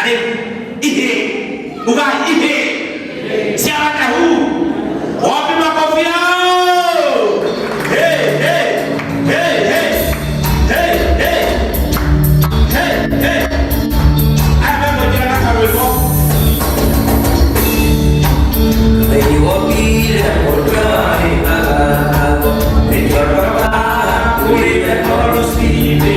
Nani? Ihe. Uga ihe. Siapa tahu? Wapi makofi yao? Hey, hey. Hey, hey. Hey, hey. Hey, hey. Ame mojana kaweko. Bayi wapi le kodrai agago. Bicara uli le korusibe.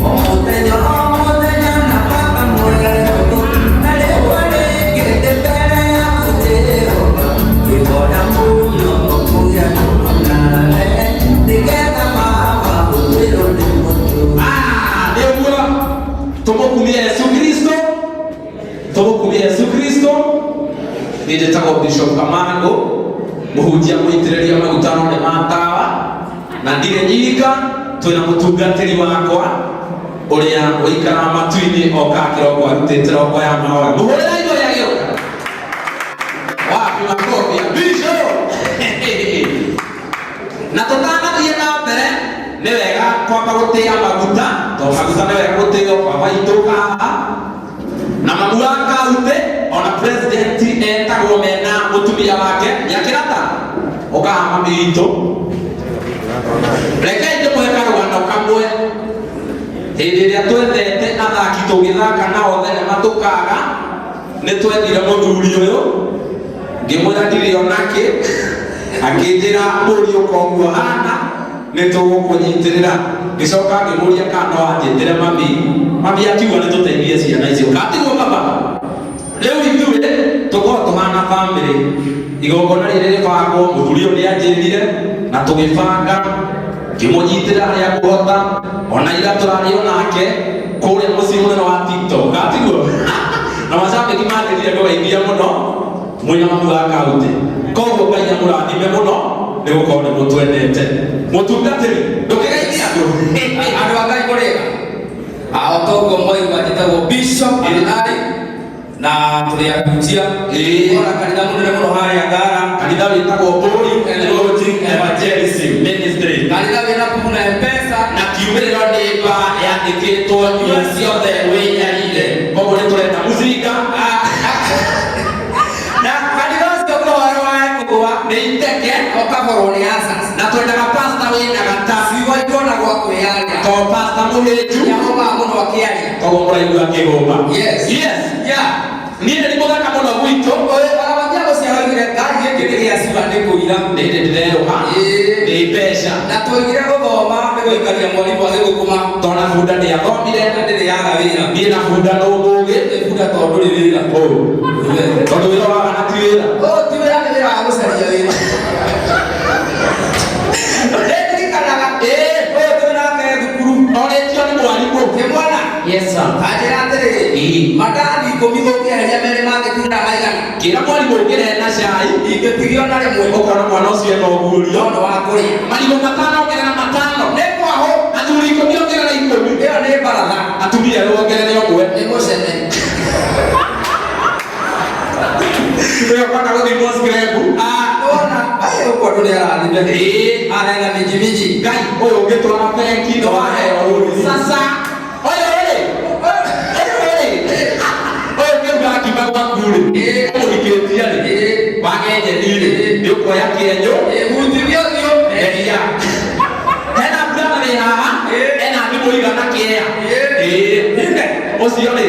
Mote jana papa moya yodo. Nale wale kete pere akuteo. Iboda muno muya nunale. Digeta mama uwelo demoto. Debula. Tomo kumia Yesu Kristo. Tomo kumia Yesu Kristo. Nĩndĩtagwo Bishop Kamango, mũhunjia mũitĩrĩria magutano nĩ matawa, na ndirĩ nyika, twĩna mũtungatĩri wakwa ũrĩa ũikara matu-inĩ okaga kĩroko arutĩte roko ya mahoya. Mũhũrĩra indo ya gĩũka. Wapi makofi ya Bishop? Na tũtanathiĩ na mbere nĩ wega kwamba gũtĩa maguta, tondũ maguta nĩ wega gũtĩo kwa maitũ haha. Na mamu waka ute ona president etagwo mena mutumia wake nyakirata okahama mito reke ndimwe karwano kamwe hindi iria twendete athaki tugithaka nao thenema tukaga ni twendire muthuri uyu ngimwira ndiri onake akinjira mburi ukoguo hana ni tugukunyitirira gicoka ngimuria kana wanjitire mami akiuga ni tuteithie ciana icio katigwo baba leo ithuĩ tũkorwo tũhana bamĩrĩ igongona rĩrĩ rĩbangwo mũthuri ũyũ nĩanjĩrire na tũgĩbanga ngĩmũnyitĩra harĩa ngũhota ona ira tũrarĩ onake kũrĩa mũciĩ mũnene wa TikTok gatigwo na macambĩki manjĩrire ndũgeithia mũno mwĩna mamu wa kaũntĩ koguo Ngai amũrathime mũno nĩgũkorwo nĩmũtwendete mũtungatĩri ndũkĩgeithia andũ a Ngai mũrĩega Aotogo moyo wajitagwo Bishop Alari na tuliyakujia ora kanitha munene muno harĩa Ngara kanitha wĩtagwo Holy Elohim Evangelism Ministry kanitha wĩna kumuna M-Pesa na kiumĩrĩro nĩ mba yandĩkĩtwo indo ciothe wĩnyarire koguo nĩ tũrenda mũcinga na kanitha ũcio ũkorwo wa kũgũa nĩ iteke ũkakorwo nĩ Asas na twendaga pastor wĩna gata ciugo ikona gwa kwĩyaria to pastor mũhĩnju Yehova mũno akĩaria koguo mũraigua akĩgũma yes yeah niĩ nĩ mũthaka mũno gwitũ barabara gũciara oigire ngari gĩkĩ nĩ gĩaciũra nĩ kũira ndĩrĩ ndĩrerũha nĩ mbeca na tũigire gũthoma nĩ gũikaria mwarimũ agĩgũkũma tona bunda nĩ athomire na ndĩrĩ yaga wĩra niĩ na bunda no mũgĩ nĩ bunda tondũ ndũrĩ wĩra tondũ wĩra waga na ti wĩra ti wĩra nĩ wĩra wa gũcaria wĩra ndĩririkanaga ũyũ twĩnake thukuru onetio nĩ mwarimũ nĩ mwana yes sir anjĩra atĩrĩrĩ mandathi 10 ũngĩeheria merĩ mangĩkunda maigana kĩra mwarimũ ũngĩrehe na cai ingĩtigio na rĩmwe ũkona mwana ũcio ena ũguũrio nĩ wa kũrĩa marigũ matano ongerera matano nĩ kwahũ athuri 10 ongerera 10 ĩyo nĩ baratha atumia erũ ongerere ũmwe nĩ mũcene ĩyo kwenda gũthimwo scrap nona ayo ũkwo ndũ nĩ arathime arena minji Ngai ũyũ ũngĩtwara bengi nĩ waheo rũni sasa ũyũ kĩuga akiuga gwaku rĩ ũmũhikĩtie rĩ wagenyenirĩ nĩ ũkuoya kĩenyũ hutithio thio eria hena mbura rĩ haha ena thimũ igana kĩea ũcio rĩ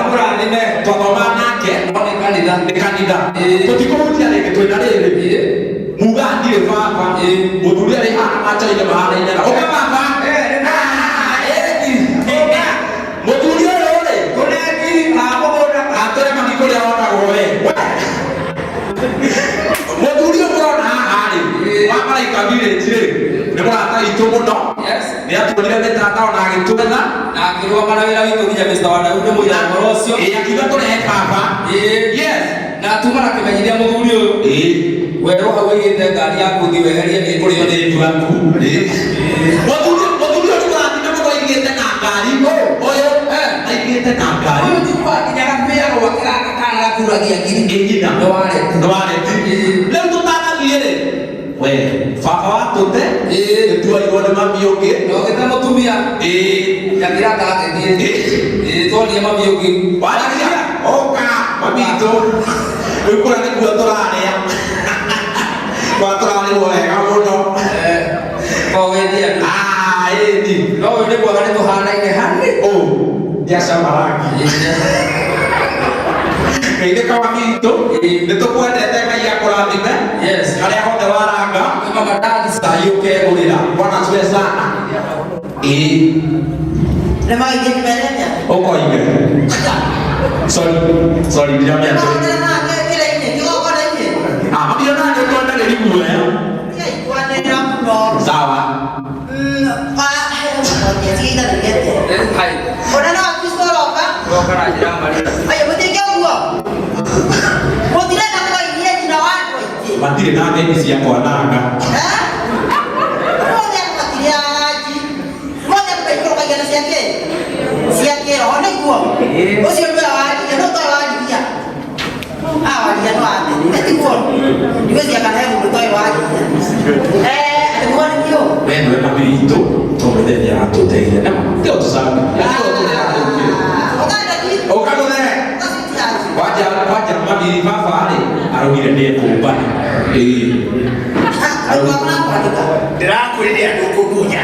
kũrathime twathoma nake nĩ kanitha nĩ kanitha tũtikũhutia rĩngĩ twĩna rĩrĩ muga ndirĩ baba mũthuri arĩ hana machaine mahanaine na ũka baba mũthuri ũyũ rĩ kũnengi amũgũnda atũrema nĩ kũrĩa wonagwo we mũthuri ũyũ mũrona haha rĩ wa Malaika Village rĩ nĩ mũrata witũ mũno nĩ atuonire mĩtandao na agĩtwetha na akĩrũgama na wĩra witũ nginya Mr. Wadaudi mũira ũhoro ũcio akiuga tũrehe baba yes na tuma na kĩmenyithia mũthuri ũyũ werũ hau ĩgĩte ngari ya kũthi weherie nĩ kũrĩo nĩ ndwaku mũthuri ũyũ mũrathime mũno aigĩte na ngari ũyũ aigĩte na ngari ũyũ ti kwakinyaga kwĩyarwo akĩgaka kana gakuragia ngiri ĩnyina ndwareti rĩu tũtanathiĩ rĩ we baba watũte nĩtuoirwo nĩ mami ũngĩ na ũgĩte mũtumia nyakĩra gake thiĩ twonie mami ũngĩ gitu. Ukuran ini buat turane ya. Buat turane boleh kamu dong. Kau ini ini. Kau ini bukan itu hari. Oh, dia sama lagi. Ini kawan itu buat datang kayak kurang ini. Yes. Kalau yang kau waraga, Memang ada di sayu ke boleh warna sudah sana. Nama ini benernya. Oh kau ini. Sorry dia punya. Kalau nama kira ini, kalau kau ini. Dia nanya tuan dari gue ya. Ya, tuan dari kamu. Sawa. Pak, dia cerita dia. Hai. Orang nak habis sekolah kan? Kau kan aja mari. Ayo betul ke gua? Mau tidak nak kau ini di lawan kau ini. Mati nanti di siang kau naga. Hah? Mau dia mati dia lagi. Mau dia pergi kau kajian siang ke? Siang ke orang ni gua. Oh siapa awak? Dia nak tahu awak dia. Awak dia tu ada. Nanti gua. Juga siapa yang mau tahu awak dia. Ada gua ni yo. Vendo è capito, come deviato te, che ho saputo, o caro ne, wajah mami di fare, harus dia dia kumpan, Deraku ini ada kukunya.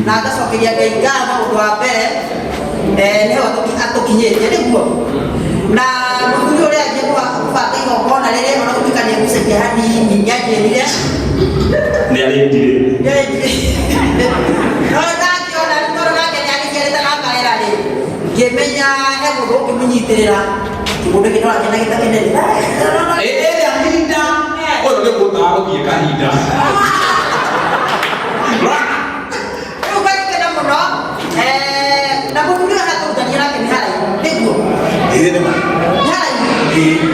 Naga sokiria gaiga ma udwa pere ne watu kinye jadi gua na mtu yule aje kwa kufaka hiyo kona lele ona kutika ni kusaidia hadi nyinyaje ile ne alindi, ona kiona ndoro nake nyali kile tana kaera le gemenya hebu go kimunyitirira kimunde kinora kina kita kinele alinda, oh ndio kutaro kiekahinda. Ini ni mana?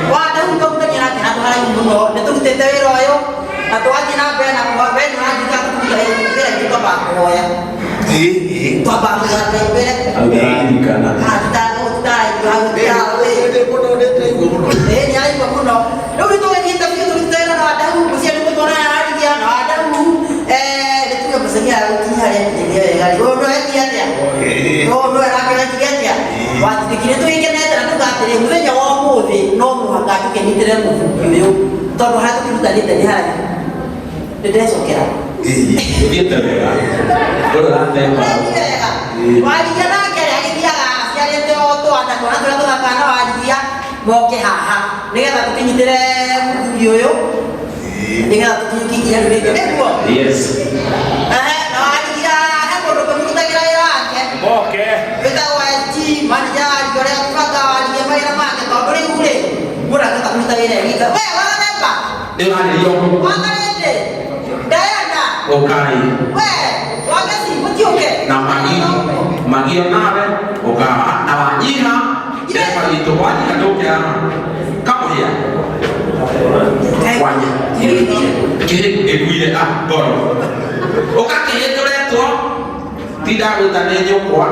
Wah, dah untuk kita nak hatu hari dulu. Itu kita tahu royo. Atau aja nak bela nak buat bela nak juga kita bela kita bawa ya. Itu apa kita bela? Ini kan. Kita itu Ini pun ada tengok. nyai pun Lalu itu kita kita ada mesti ada pun hari dia ada itu yang besarnya itu hari dia kali. Oh, dia dia. Oh, lagi dia. Waktu dikira tu ikan ada nak tak ada. Mula jawab mudi, nom haka tu kini tidak mudi. Tahu hatu kita tadi hari. Dia sokera. Dia terlepas. Kalau lantai apa? Wali dia nak kaya dia lah. Siapa tu tu ada korang tu nak kana wali dia mau ke ha. Dia kata tu kini tidak mudi yo. Dia kata tu kini dia lebih dia buat. Yes. Wali dia apa tu kita kira ya. Oke. Kita wajib manja gore kufaga wali dia mai nama ke kau boleh boleh. Murah kita minta ini kita. Weh, mana apa? Dia ada yo. Mana ini? Dayana. Okay. Weh, waga sih mesti oke. Namanya magi nabe, oka nawanyina. Dia pada itu wani kadoknya. Kamu ya? Wani. Kiri eguile gor. Oka kiri tu le tu. Tidak bertanya nyokwa.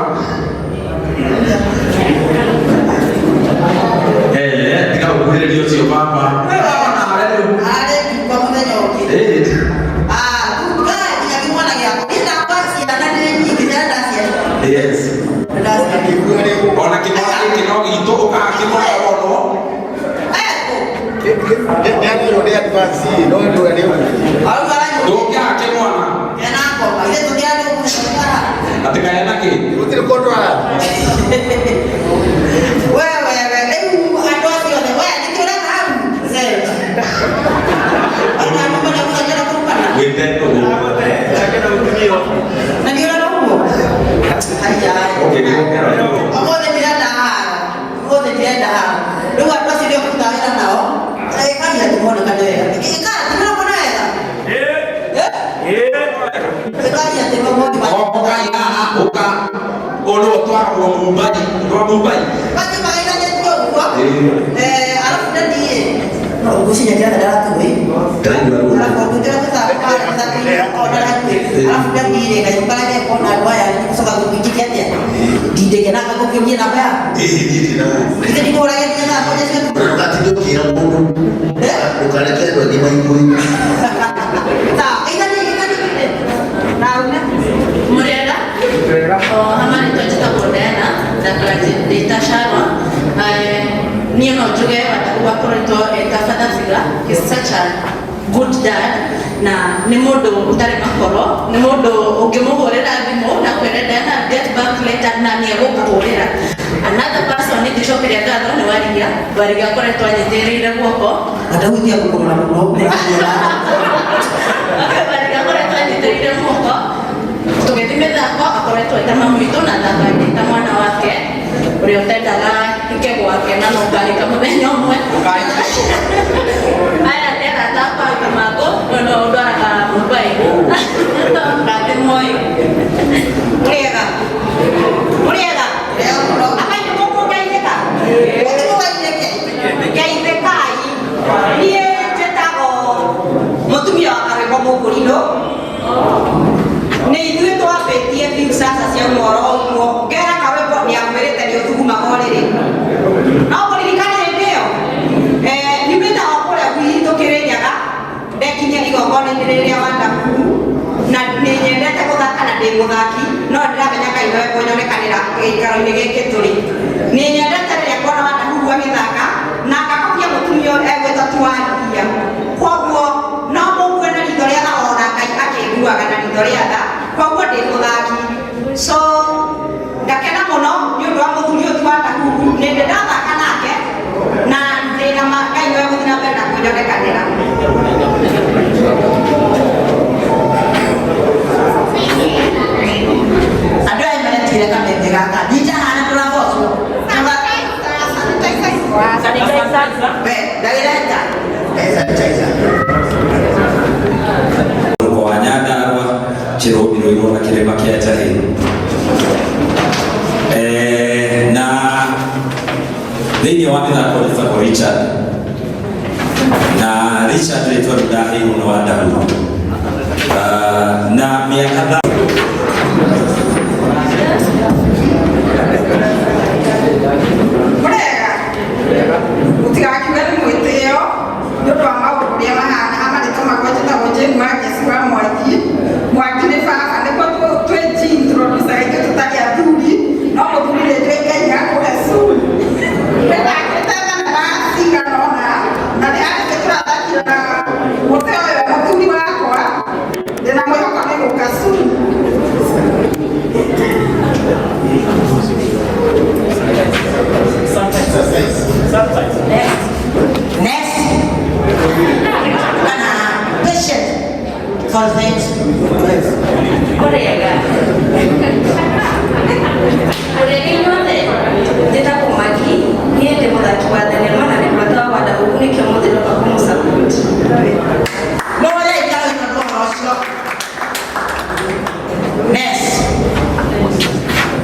Tika ukule dia sio papa. Ada di kamu tanya oke. Bukan dia di mana ya? Kita apa sih ada di kita ada sih. Yes. Ada sih. Ona kino itu oka kino ono. Dia dia advance, no dia. Kalau kalian Dokia kino ana. enak kok. Itu dia ada sekarang. Ate kaya nake. Itu tidak kontrol. Weh, ada sih ada. Weh, itu orang tahu. Saya. Orang mana punya cara perempuan. Wenten to. Saya dah begini. Nanti orang tahu. Aja. Oke, Aku tidak ada. Lu apa sih dia pun tahu kan tahu. Saya kan ya cuma dekat dia. Kan, tidak mana ya? Sekali ya tengok mau dibaca. Oh, kaya oka. Olo to aku Mumbai. Pasti mainan dia tu gua. Arab dan dia. No, gua sih jadi ada tu Keren baru. Arab waktu dia tu tak tapi order aku. Arab dan dia kayak bukan dia pun ada ya. Suka gua pikir dia. Dia kena aku punya apa ya? Ini Kita di orang yang dia apa aja sih. berarti itu kira mundur. tukareke ndo ni maimu. Hamani tuachita kondena data sharwa niyo no juge watakuwa koreto etafada figure is such a good dad na ni modo utare makoro ni modo ukimuhorera thimo na kwenenda na get back later na ni gukuhorera another person ni kishokeria gatho ni warigia koreto anyiterire guoko atahutia kukorora muno warigia koreto anyiterire guoko tugethime thako akoretwo eta mamuito na thaka mwana wake uria utendaga ike gwake na nongarika muthenya umwe aya tena tapa kamago no ndwaraga Mumbai ndate moyo muriega leo akai muko gaiteka gaithekai nie tetago mutumia akareko mugurino ni ithuĩ twambetie biu sasa cia mworo ũguo ngera kawebo nĩ amwĩrĩte nĩ ũthuguma gorĩrĩ no mũririkane hĩndĩ ĩyo nyumĩte o kũrĩa gwitũ Nyaga ndekinyia igongona-inĩ rĩrĩa wa Ndakuru na nĩ nyendete gũthaka na ndĩ mũthaki no ndĩramenya Ngai no ekũnyonekanĩra gĩikaro-inĩ gĩkĩ tũrĩ nĩ nyendete rĩrĩa kuona wa Ndakuru agĩthaka na ngakobia mũtumia egwĩtwo Twaria koguo no mũgue na ritho rĩa tha ona Ngai akĩiguaga na ritho rĩa tha koguo ndĩ mũthaki so ngakena mũno nĩ ũndũ wa mũtumia ũcio wa Ndakuru nĩ ndĩ ndathaka nake na ndĩna Ngai no egũthiĩ na mbere na kũnyonekanĩra andũ aya maretire kamete gaka ndijahana tũravocwo ndagĩreta kwa Nyandarua Chirobiro irona kirema kia Njahi na thĩinĩ wa mĩthako nĩtagwo Richard na Richard rĩtwa rĩdaheirwo nĩ wa Ndahuru na mĩaka utigakiuga nĩ mwĩtĩo nĩ ũndũ wa maũndũ ũrĩa mahana amarĩtwo magwetĩtagwo Jane Wangeci wa Mwangi nĩ baba nĩguo twĩintroducaga ithuĩ tũtarĩ athuri no mũthuri rĩngĩ Ngai akũhe curi nĩthakĩte thenema cigana ũna na nĩ harĩkĩ tũrathakire na mũtĩ ũyũ mũthuri wakwa ndĩna mwĩhoko nĩ gũka curi Next. Patient for things. Correga. Corregiñote. Teta kumaki. Niende muthaki wa thenema na nĩ mwata wa Ndahuru nĩkĩo mũthiro wa kũmũsupport. Mwana ikawe na ndoa wasio. Next.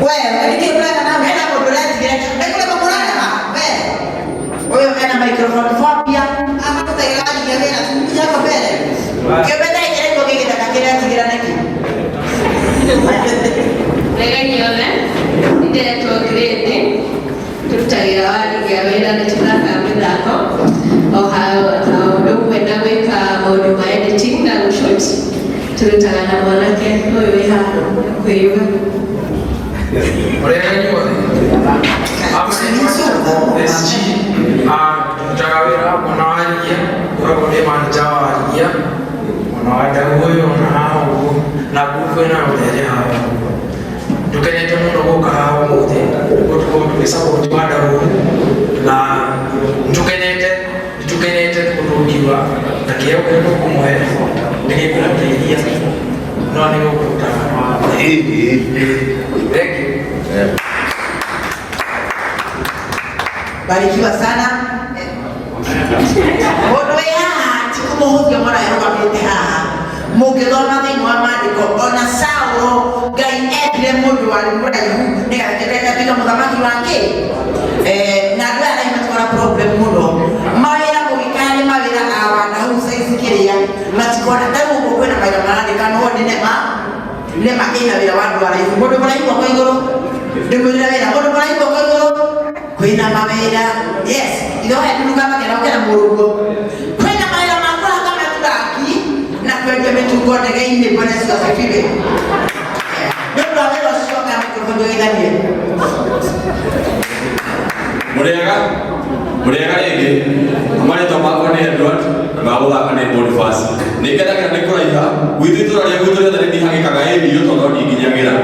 Wewe ndio brother na mena modulati direct. Ekule mamulana ba. Wewe mena microphone phobia. Ama kutairaji ya mena tumbia kwa mbele. Kebenda ile kwa kile takakira tigira neki. Regañone. Ndiretwo grade. Tutagira wari ya wĩra nĩ tũthaka mĩthako o hao ũndũ kwenda gwĩka maũndũ ma editing na gũshot tũrutaga na mwanake ũyũ wĩ haha kwĩyuga Mutagawira mwana wa Rigia wako ndi manager wa Rigia mwana wa Ndahuru na hao na kufe na utere hao tukenete muno guka hao muthe gutuko support wa Ndahuru na tukenete kurugiwa takia kwenda kumwe ndike kumteithia no ni gukuta thank you Barikiwa sana. Mũndũ wĩ haha ti kũmũhũthia mwana arũgamĩte haha mũngĩthoma thĩinĩ wa maandĩko ona Saũlũ Ngai endire mũndũ warĩ mũraihu nĩgetha atuĩke mũthamaki wake na andũ aya nĩmatwara problem mũno mawĩra mũgĩkaya nĩ mawĩra wa Ndahuru saizi kĩrĩa matikona tarĩu ũguo kwĩna mawĩra marandĩka no nĩma ĩna wĩra wa andũ araihu mũndũ mũraihu kwa igũrũ ndĩmwĩrĩra wĩra mũndũ mũraihu kwa igũrũ kwĩna mawĩra yes itho hetuluka makĩra mũrũguo kwĩna tuko ndege-inĩ Bwana Yesu asifiwe. Ndio wale wasioka mikono ndani. Muriega rĩngĩ amarĩtwa makwa nĩ Edward na magũthaka nĩ Boniface. Nĩngenaga nĩ kũraiha gwitũ itũra rĩa gwitũ rĩothe nĩndihagĩkaga ĩrio tondũ ndinginyagĩra.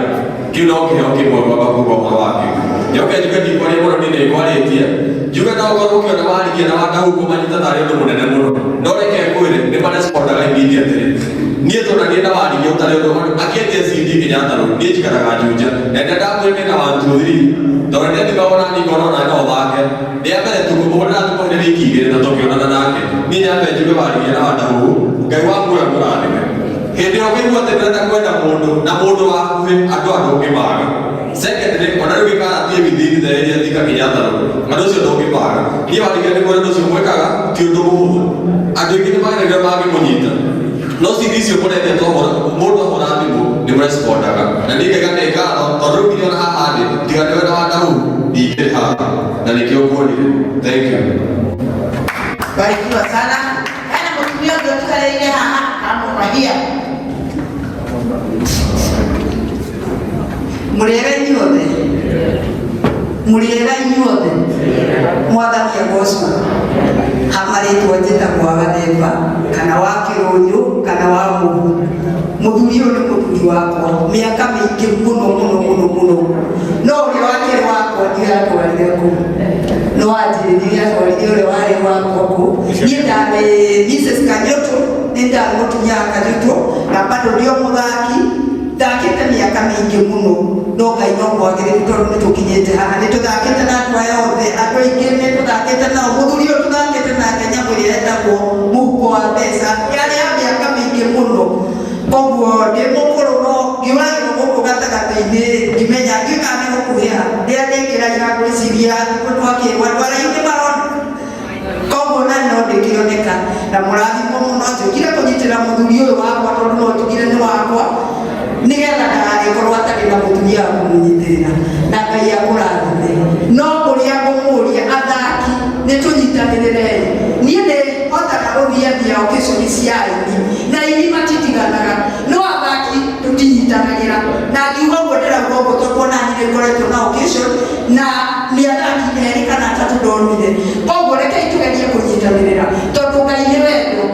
Kĩu no kĩheo kĩmwe gwaka kuuga ũhoro wake. Njoke njuge ndikwaria mũno nĩ ndĩkwarĩtie. Njuge no ũkorwo ũkĩona warigia na wandahũ kũmanyita tarĩ ũndũ mũnene mũno. No reke ngwĩre nĩ marespondaga immediate atĩrĩ. Niĩ tũnanie na warigia ũtarĩ ũndũ akĩendia CD nginya tharũ. Niĩ njikaraga Juja. Na ndakwĩrĩte na 1 2 3 tondũ ndĩthikagwo na ningona na no thake. Rĩa mbere tũkũmũhũrĩra tũkũhĩre wiki igĩrĩ na tũkĩonana nake. Niĩ nyambe njuge warigia na wandahũ. Ngai wa muoyo mũrathime. Hĩndĩ ĩyo ũkĩigua atĩ ndĩrenda kwenda mũndũ na mũndũ wakuhĩ andũ ndũngĩmaga. Secondly, ona rĩu gĩkaratie within the area thika nginya tharũ. Andũ ũcio ndũngĩmaga. Niĩ warigia nĩ mũndũ ũcio mwĩkaga ti ũndũ mũhũthũ. Andũ aingĩ nĩmageragĩra mangĩmũnyita. No CD icio mũrendia mũndũ ahũra thimũ nĩ mũrespondaga. Na niĩ ngaiga nĩ ngatho tondũ rĩu nginya ona haha ndĩ tiga nĩ wenda wandahũ ndingĩrĩ haha. Na nĩkĩo nguonire. Thank you. Barikiwa sana. Hana mtumia ndio tukareje haha amfurahia. Muriega inyuothe. Muriega inyuothe. Mwathani agocwo. Hamarĩtwo njĩtagwo Gathemba kana wa Kĩrũnjũ kana wa Mũhu. Mũthuri ũyũ nĩ mũthuri wakwa mĩaka mĩingĩ mũno no ũrĩa wakĩrĩ wakwa ndiratwarire kũ no anjĩrĩire atwarire ũrĩa warĩ wakwa kũ. Niĩ ndarĩ Mrs. Kanyoto nĩ ndarĩ mũtumia wa Kanyoto na bado ndio mũthaki thakĩte mĩaka mĩingĩ mũno no Ngai no mwagĩrĩru tondũ nĩtũkinyĩte haha nĩtũthakĩte na andũ aya othe andũ aingĩ nĩtũthakĩte nao mũthuri ũyũ tũthakĩte nake nyamũ ĩrĩa ĩtagwo mũhuko wa mbeca yarĩ ya mĩaka mĩingĩ mũno. Koguo ndĩ mũkũrũ no ngiũragĩrwo gũkũ gatagatĩ-inĩ ngimenya ngĩka nĩ gũkuhĩra rĩrĩa ndĩkĩraira ngwĩciria twakĩrwo andũ araihu nĩ marona. Koguo na no ndĩkĩoneka na mũrathimo mũno njũkire kũnyitĩra mũthuri ũyũ wakwa tondũ no njugire nĩ wakwa nĩgetha ndagagĩkorwo atarĩ na mũtumia wa kũmũnyitĩrĩra na Ngai akũrathime. No kũrĩa ngũmũria athaki nĩtũnyitanĩrĩre. Niĩ nĩhotaga gũthiathia occasion cia aini na aini matitiganaga no athaki tũtinyitanagĩra na ngiuga ũguo ndĩrauga ũguo tondũ ona niĩ nĩngoretwo na occasion na nĩ athaki erĩ kana atatũ ndonire. Koguo rekei tũgerie kũnyitanĩrĩra tondũ Ngai nĩ wendo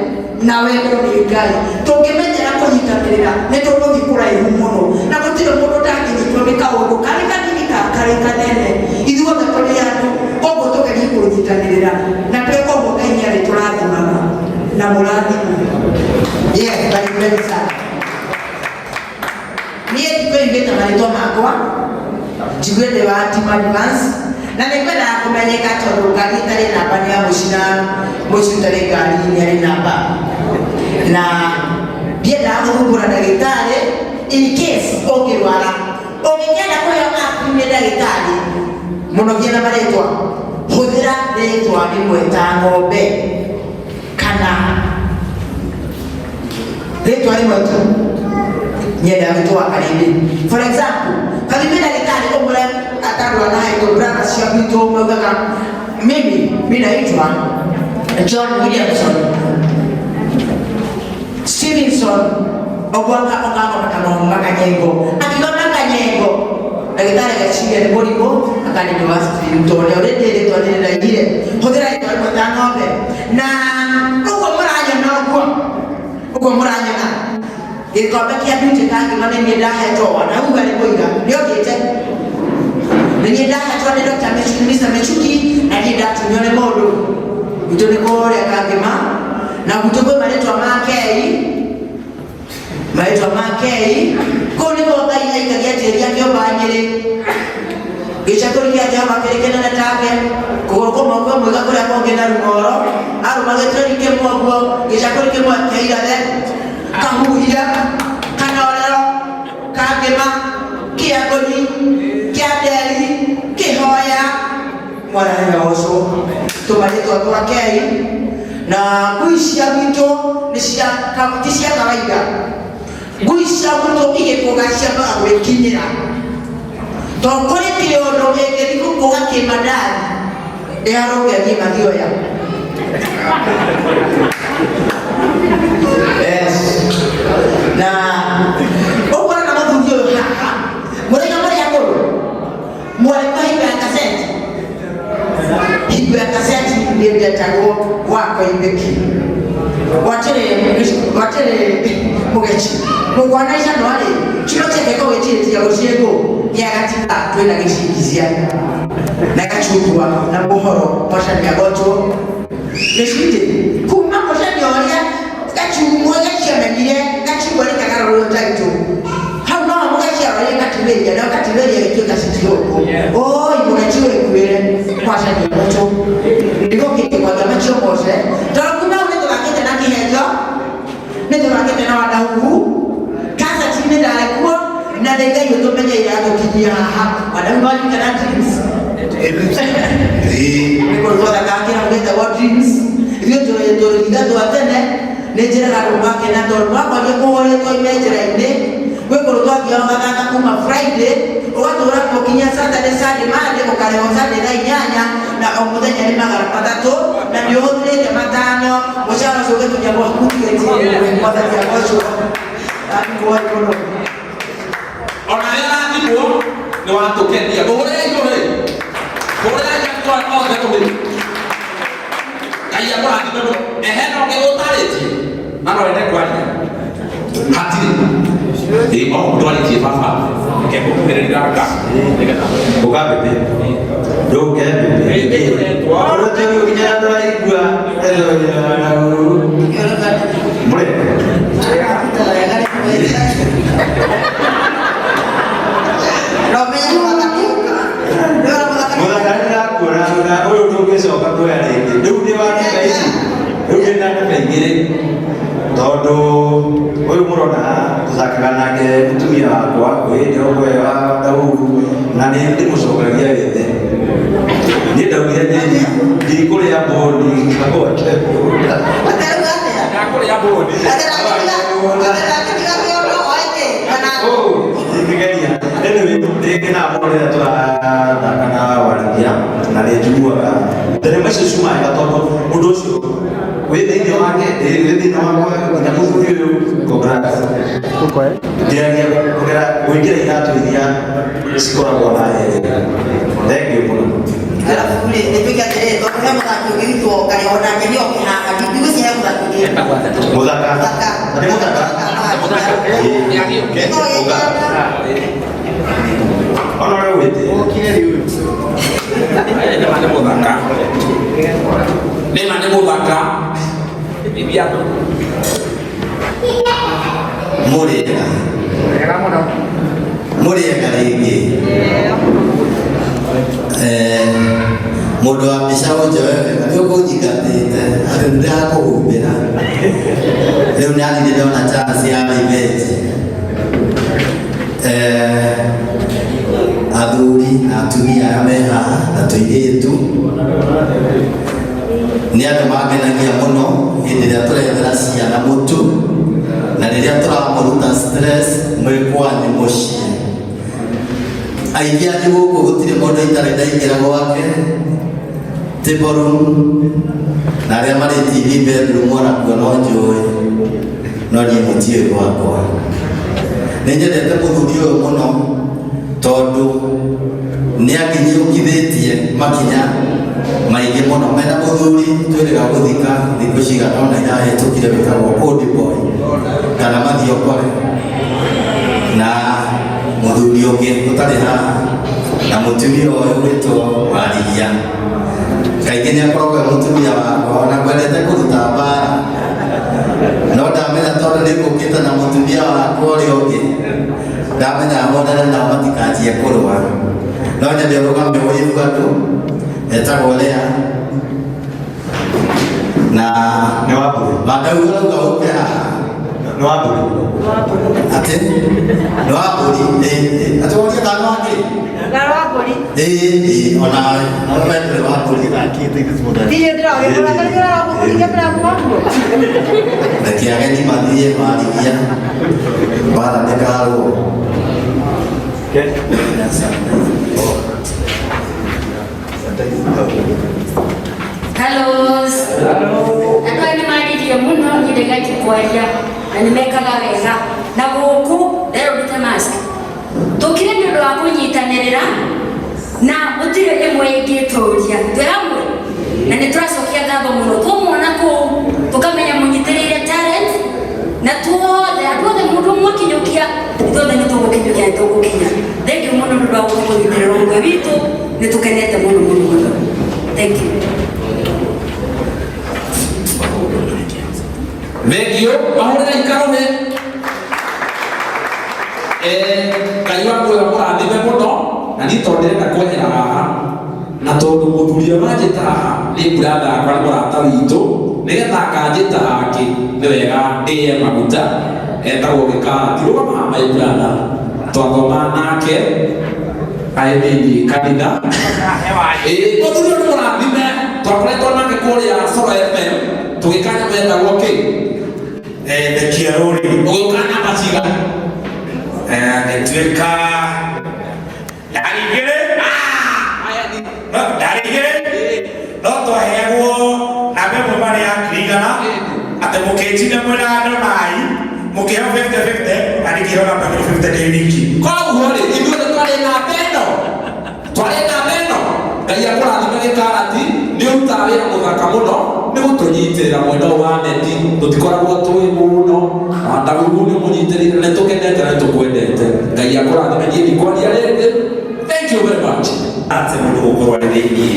na wendo nĩ Ngai. Tũngĩmenyera kũnyitanĩrĩra nĩtũgũthiĩ kũraihu mũno na gũtirĩ mũndũ ndangĩnyitwo nĩ kaũndũ karĩ kanini karĩ kanene. Ithuothe tũrĩ andũ koguo tũgerie kũnyitanĩrĩra na twĩka ũguo Ngai nĩarĩtũrathimaga na mũrathimwo. Yes, barikeni sana. Niĩ ndikoigĩte marĩtwa makwa njigue ndĩ wa team advance na nĩngwendaga kũmenyeka tondũ ngari itarĩ namba nĩ ya mũcina mũciĩ ũtarĩ ngari nĩ arĩ namba na ndiendaga gũthumbũra ndagĩtarĩ in case ũngĩrwara ũngĩkenda kũheo app nĩ ndagĩtarĩ mũnogie na marĩtwa hũthĩra rĩtwa rĩmwe ta ng'ombe kana rĩtwa rĩmwe tu nyenda gũtwa karĩmĩ. For example karĩmĩ ndagĩtarĩ ũmwe atarwa na high blood cia gwitũ maugaga mimi naitwa John Williamson Stevenson Obwanga Ong'ong'o Makanyengo. Akiona Makanyengo ndagĩtarĩ gaciria nĩ mũrimũ akanĩnyua Stevenson ũrĩa rĩtwa rĩraigire hũthĩra rĩtwa rĩmwe ta ng'ombe na ũguo mũranyona gĩkombe kĩa beauty kangĩma nĩ niĩ ndahetwo na uga nĩ mũiga nĩogĩte nĩ niĩ ndahetwo nĩ Dr. Mr. Mechuki na niĩ ndatumio nĩ mũndũ gwitũ nĩ kũrĩa kangĩma na gwitũ kwĩ marĩtwa ma Kei kũu nĩguo Ngai aikagia tĩri akĩũmba Nyĩrĩ gĩcakũri kĩa Jehova kĩrĩ kĩnene take kũgũrũ kũmwe kwa mwĩga kũrĩa kũngĩ na rũgoro arũma gĩtũri kĩmwe ũguo gĩcakũri kĩmwe kĩa irathe kahuhia kanorero kangĩma kĩa ngũthi kĩa nderi kĩhoya mwana ũcio tũmarĩtwa twa Kei na ngui cia gwitũ nĩ cia kamuti cia kawaida. Ngui cia gwitũ igĩkũga ciambaga gwĩkinyĩra tondũ kũrĩ kĩũndũ gĩgĩthiĩ gũkũga kĩmandathi ĩharũngerie mathioya. Yes. wako ibeki watere mugechi mugwanaisha nwale chino chekeko wechireti ya ushego ya katika twenda gishikizia na kachukua na buhoro moshani ya gocho neshite kuma moshani ya walia kachumwa kachamenire kachumwa kakaro taito hauna mugachi ya walia katiberia na katiberia ikio kasitioko imugachiwe kuwele moshani ya gocho ndiko kiti kwa gamacho mose tarakuna uleto lakete na kihejo neto lakete na wadau kaza chini dale kuwa na dega yoto menye yako kijia wadau wali kana dreams because what I can't get about dreams if you to ligato atene nejera karuma kena dorma kwa wale kwa imejera ine wewe kwa kianga kaka kuma Friday watu wako kinya Saturday Sunday Monday ukale Sunday na nyanya na omudenya ni magara patato na ndio ile matano mshahara soke tunyabo kuketi kwa sababu ya kesho ndio wao onalera ndipo ni watu kendia bora hiyo kwa oda kwa kaya kwa ndipo eheno ke otareti ano ende kwa hatiri ndwari tie baba ke kuperera ka ugabe doge oro tero kinya ndwari gua elo ya mure todo uyu murona zakana ke mutumia wakwa we ndio wa dau na ni ndimucokagia wethe ni ndaugire ni kuri ya bodi kako atepo kuri ya bodi nigeria anyway ndikena mure twa zakana walia na njuaga tene maisha shuma ya todo mudocio wewe ndio wake ndio wako na muzuri kobra ndio kogera wengine inatu idia sikora kwa naye ndio ala kule nipika tele to kama mtu kitu kaliona kelio kina kitu si hapo mtu mudaka onore wete nema ne mudaka bibiano murega ringi mundu wa mbica unjoe ni ukunyigatite ati ndirakuhumbira riu nani ndona chance ya event athuri na atumia ameha na tuiritu ni andu magenagia muno hindi ria turethera ciana mutu na riria turamuruta stress mwikwanyu mucii aithia ni guku gutire mundu itari ndaingira gwake tiboru na aria mari TV bedroom onakuo no njui no nie mutie gwakwa ni nyendete muthuri uyu muno tondu ni akinyukithitie makinya maingi muno mena muthuri twiriga guthika thiku cigana ona irahitukire witagwo old boy kana mathio kore na muthuri ungi utari haha na mutumia uyu witwo Warigia kaingĩ nĩ akoragwo mutumia wakwa na kwendete kũruta mbara no ndamenya tondũ nĩ ngũkĩte na mutumia wakwa ũrĩa ũngĩ ndamenya monere nao matikanjie kũrũa no nyende ũrũgame wĩigu andũ etagwo Lea na nĩ wambũri mandau ũrauga ũke haha nĩ wambũri atĩ nĩ wambũri atĩ woria thano wake ona wendere wambũri reke ageni mathiĩ Warigia mbara ndĩkarũo Hello. Andũ nĩ maririe mũno nĩndĩgati kwaria na nĩmekaga wega na gũkũ nderũrĩte mask tũkire nĩ ũndũ wa kũnyitanĩrĩra na gũtirĩ ĩmwe ĩngĩtũria twĩ hamwe na nituracokia ngatho muno twamwona kuu tukamenya munyitirire talent na tuothe andu othe mundu umwe kinyukia ithuothe nitugukinyukia nitugukinya. Thank you muno nundu wa kunyitira umwe witu nitukenete muno muno. Thank you. Megio mahurira ikarone kaiwa kwa murathime muno na nitondere na kwehera haha na tondu muthuria wanjita haha ni brother akwa ni murata witu nigetha kanjita haki ni wega ndiye maguta etagwo Gĩkarati. Rũgama my brother twathoma nake aĩnĩi kanitha muthuria ni murathime twakoretwo nake kũrĩa Solo FM tũgĩkanya metagwo kĩ Kiaruri ũgĩũkanya maciga nĩtuĩka ndarigĩrĩ no twaheagwo namba ĩmwe marĩ ya kũringana atĩ mũkĩnjine mwĩna andũ nai mũkĩheo 50-50 na nĩkĩheo namba 50 ndĩ wiki. Koguo rĩ ithuĩ twarĩ namba ĩno Ngai akũrathime Gĩkarati nĩ ũrutaga wĩra mũthaka mũno nĩ gũtũnyitĩrĩra mwena wa neti tũtikoragwo tũĩ mũno na Daudi nĩ mũnyitĩrĩire na tũkenete na tũkwendete. Ngai akũrathime niĩ ndikwaria rĩngĩ. Thank you very much. Atĩ mũndũ gũkorwo arĩ thĩinĩ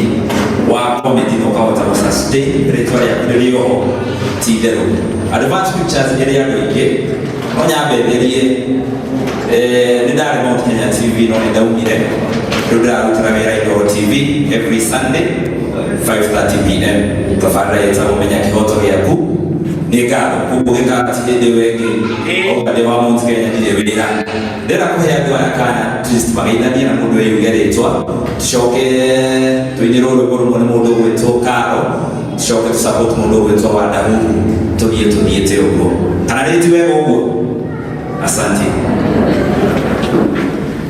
wa comedy na ũkahota gũsustain rĩtwa rĩaku rĩrĩ oho ti itherũ. Advance Pictures ĩrĩ andũ aingĩ no nyambetherie nĩ ndarĩ Mount Kenya TV no nĩ ndaumire rĩu ndĩrarutĩra wĩra Inooro TV every Sunday 5:30 PM. Tabarĩra yetagwo Menya Kĩhoto Gĩaku. Nĩ ngatho kumbũ Gĩkarati hĩndĩ ĩyo ĩngĩ ũkandĩ wa Mount Kenya ndirĩ wĩra ndĩra kũhe andũ aya kana twist mageithanie na mũndũ wĩyuge rĩtwa tũcoke tũinĩ rũrĩmbo rũmwe nĩ mũndũ ũgwĩtwo Karo tũcoke tũsupport mũndũ ũgwĩtwo Wadahu tũthiĩte ũguo kana rĩti wega ũguo. Asante.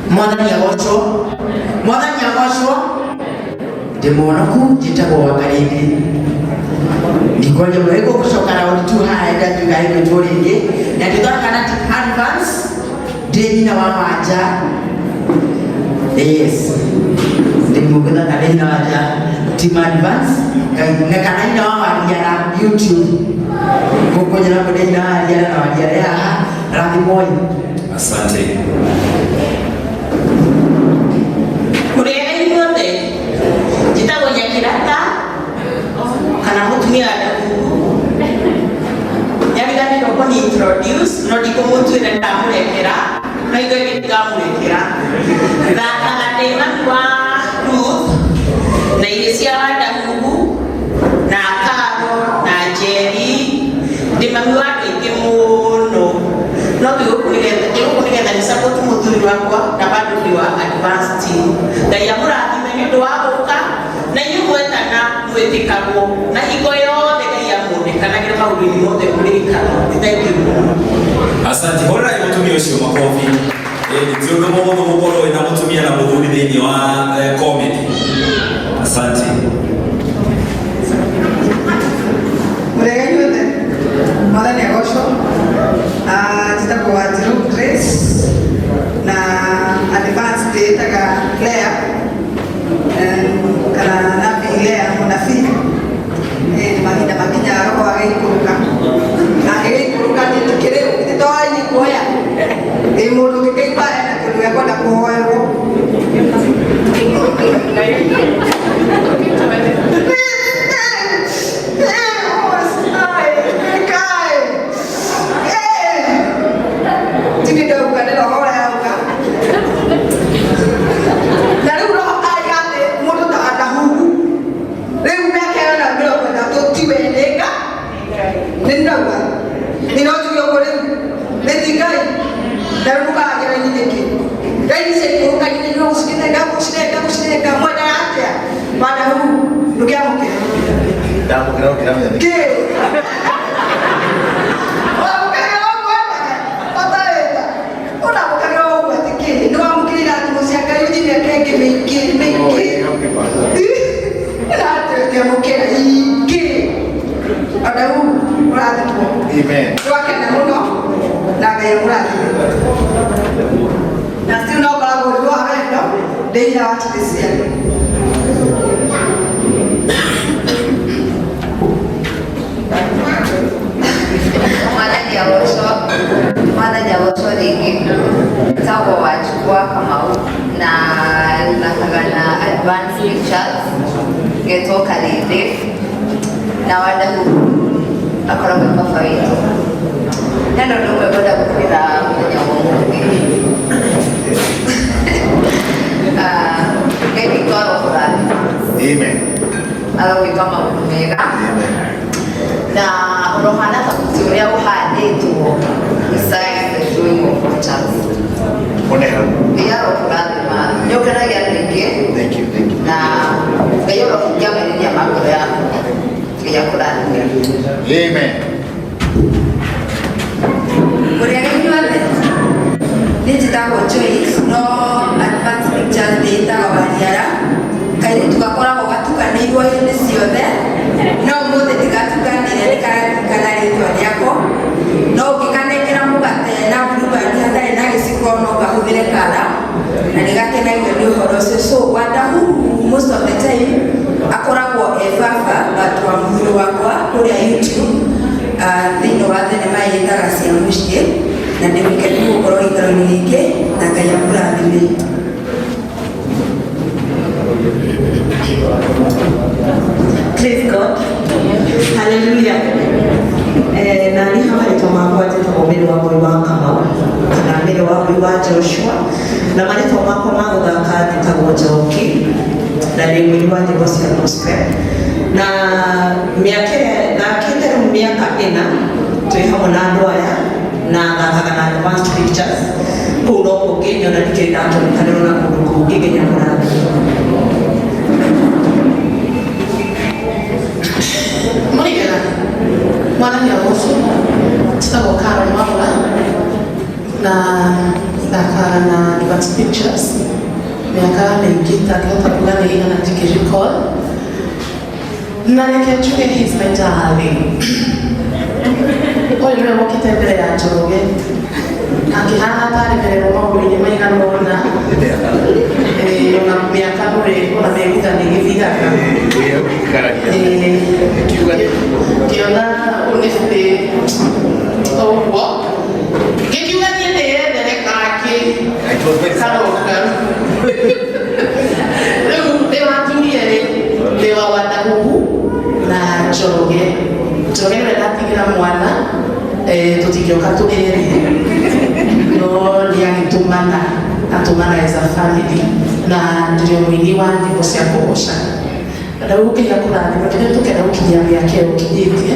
Mwathani agocwo ndĩmuonoku njĩtagwo Wakarĩndĩ ndikwaria mũno gũcoka round 2 haha ndatuga ĩgwĩtwo rĩngĩ na ndĩthaka na Advance ndĩ nyina wa Wanja. Yes ndĩmũgĩtha na ndĩ nyina wa Wanja Team Advance na kana nyina wa Wariara YouTube gũkũnyĩra ndĩ nyina wa Wariara na Wariara haha rathimoi. Asante. Kurega inyuothe njĩtagwo Nyakĩrata kana mũtumia wa Daudi. Nyariganĩrwo kũni introduce no ndikũmũtuĩra ndamũrekera no ithuĩ nĩngamũrekera. Thakaga ndĩ mami wa Ruth na irĩ cia Wadahu na Karo na Jerry. Ndĩ mami wa andũ aingĩ mũno no nĩgetha nĩ support mũthuri wakwa na bado ndĩ wa Advance Team. Ngai amũrathime nĩ ũndũ wa gũka na inyuĩ mwetana mwĩtĩkagwo na hingo yothe Ngai amwonekanagira maũndũ-inĩ mothe mũrĩkana. Thank you. Asante. Hũrĩrai mũtumia ũcio makobi. Ti ũndũ mũhũthũ gũkorwo wĩna mũtumia na mũthuri thĩinĩ wa comedy. Asante. Mũrega inyuothe Mwathani agocwo. Njĩtagwo Wanjirũ Grace na Advance ndĩĩtaga Claire kana nabii Claire mũnabii. Nĩ mahinda makinya roho agĩikũrũka agĩikũrũka nĩtũkĩrĩ nĩtwainĩ kuoya mũndũ ũngĩkĩigua ena kĩndũ gĩa kwenda kũhoerwo Amen. Nitagwo Wanjikwa Kamau na nakagana Advanced Pictures getwo Karinde na wadau akoragwo baba witũ neno ndũmwe ngwenda gũkwĩra mũthenya wa ũmũthĩ Ngai witũ arokũrathima agagwĩka maũndũ mega na ũrohana ta mũtĩ ũrĩa ũhandĩtwo beside the flowing of waters. Ngai arokũrathima nĩũkenagia andũ aingĩ na Ngai ũrohingia merirĩria ma ngoro yaku Ngai akũrathime. Amen. Mũrĩega inyuothe nĩ njĩtagwo Joyce no Advanced Pictures ndĩĩtaga Wariara kairĩtu gakoragwo gatukanĩirwo hĩndĩ ciothe no ũmũthĩ tigatukanĩire nĩkaririkana rĩtwa rĩako no ũngĩkanengera mũgate na blueband hatarĩ na gĩciko no kahũthĩre kara na nĩgakenagio nĩ ũhoro ũcio so Wadahu most of the time akoragwo baba wa mũhuro wakwa kũrĩa YouTube thĩinĩ wa thenema yĩtaga cia mũciĩ na ndĩmũkenu gũkorwo gĩikaro-inĩ gĩkĩ na Ngai akũrathime. Praise God. Hallelujah. Na ni marĩtwa makwa njĩtagwo Mary Wambui wa Kamau kana Mary Wambui wa Joshua na marĩtwa makwa ma gũthaka njĩtagwo Njoki na ndĩ mũini wa nyĩmbo cia gospel na mĩaka ĩna twĩ hamwe na andũ aya na thakaga na Advanced Pictures kũu no kũngĩnyona ndikĩrĩ ndatũmĩkanĩrwo na kũndũ kũngĩ nginya kũrathima. Mũrĩega mwathani agũcũ njĩtagwo Karen Wambura na thakaga na Advanced Pictures mĩaka mĩingĩ itangĩhota kuga nĩ ĩigana ndingĩrecall na reke njuge he is my darling. Ũyũ nĩwe wokĩte mbere ya Njoroge akĩhana tarĩ mbere wa maũndũ-inĩ maigana ũna ona mĩaka mũrĩku na megutha nĩ gĩthigaga kĩona nĩ burĩ ũguo gĩkiuga niĩ ndĩyendere kake karoka rĩu ndĩratumire rĩ ndĩ wa Wadahu na Njoroge nĩwe ndatigĩra mwana tũtingĩoka tũrĩrĩ no nĩagĩtũmana atũmana as a family na ndĩrĩ mũini wa nyĩmbo cia kũgoca na rĩu gũkĩiga kũrathima kĩrĩa tũkenda gũkinyia mĩaka ĩyo ũkinyĩtie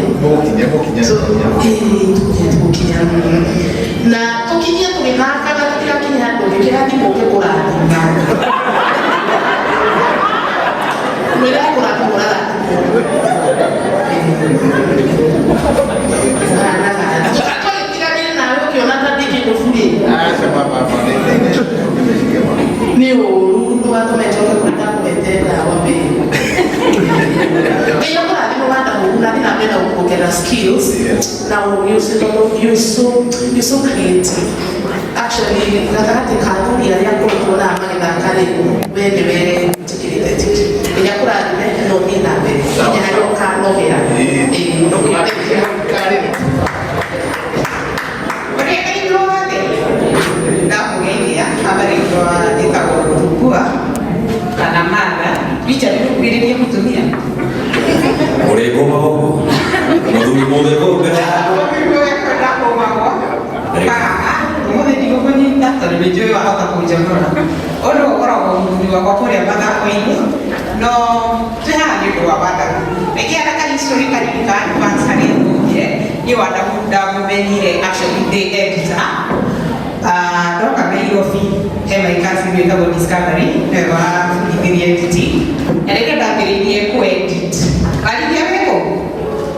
tũkinya na tũkinyie tũgĩthakaga tũtigakinya andũ gĩkĩrathimo gĩkũrathima mwĩra kũrathimwo ni ũru ndũgatũmetoke kwenda kwende ndawa mbere ĩyo kũrathimwo Wadahu na thiĩ na mbere gũkũgera skills na you're so creative actually gatagatĩ ka athuri arĩa kũrutwo na magĩthaka rĩ we nĩwe njĩkĩrĩte tiki ĩrĩa kũrathime no thiĩ na mbere nginya harĩa ũkanogera kana mara Richard kukwiriria mutumia Mũrĩgo maũndũ mũthuri mũthego mbere mũthĩ ndigũkũnyita tondũ nĩnjũĩ wahota kũnjagũra ũndũ ũkoragwo mũthuri wakwa kũrĩa mathako-inĩ no twĩ haha nĩ ũndũ wa Wadahu rĩngĩ araka history karirika Advance harĩa thũkire niĩ Wadahu ndamũmenyire actually ndĩ editor ndoka Nairobi he maikasi wĩtagwo Discovery nĩwe wabundithirie editing na rĩrĩa ndambĩrĩirie kũ-edit warithia wĩkũ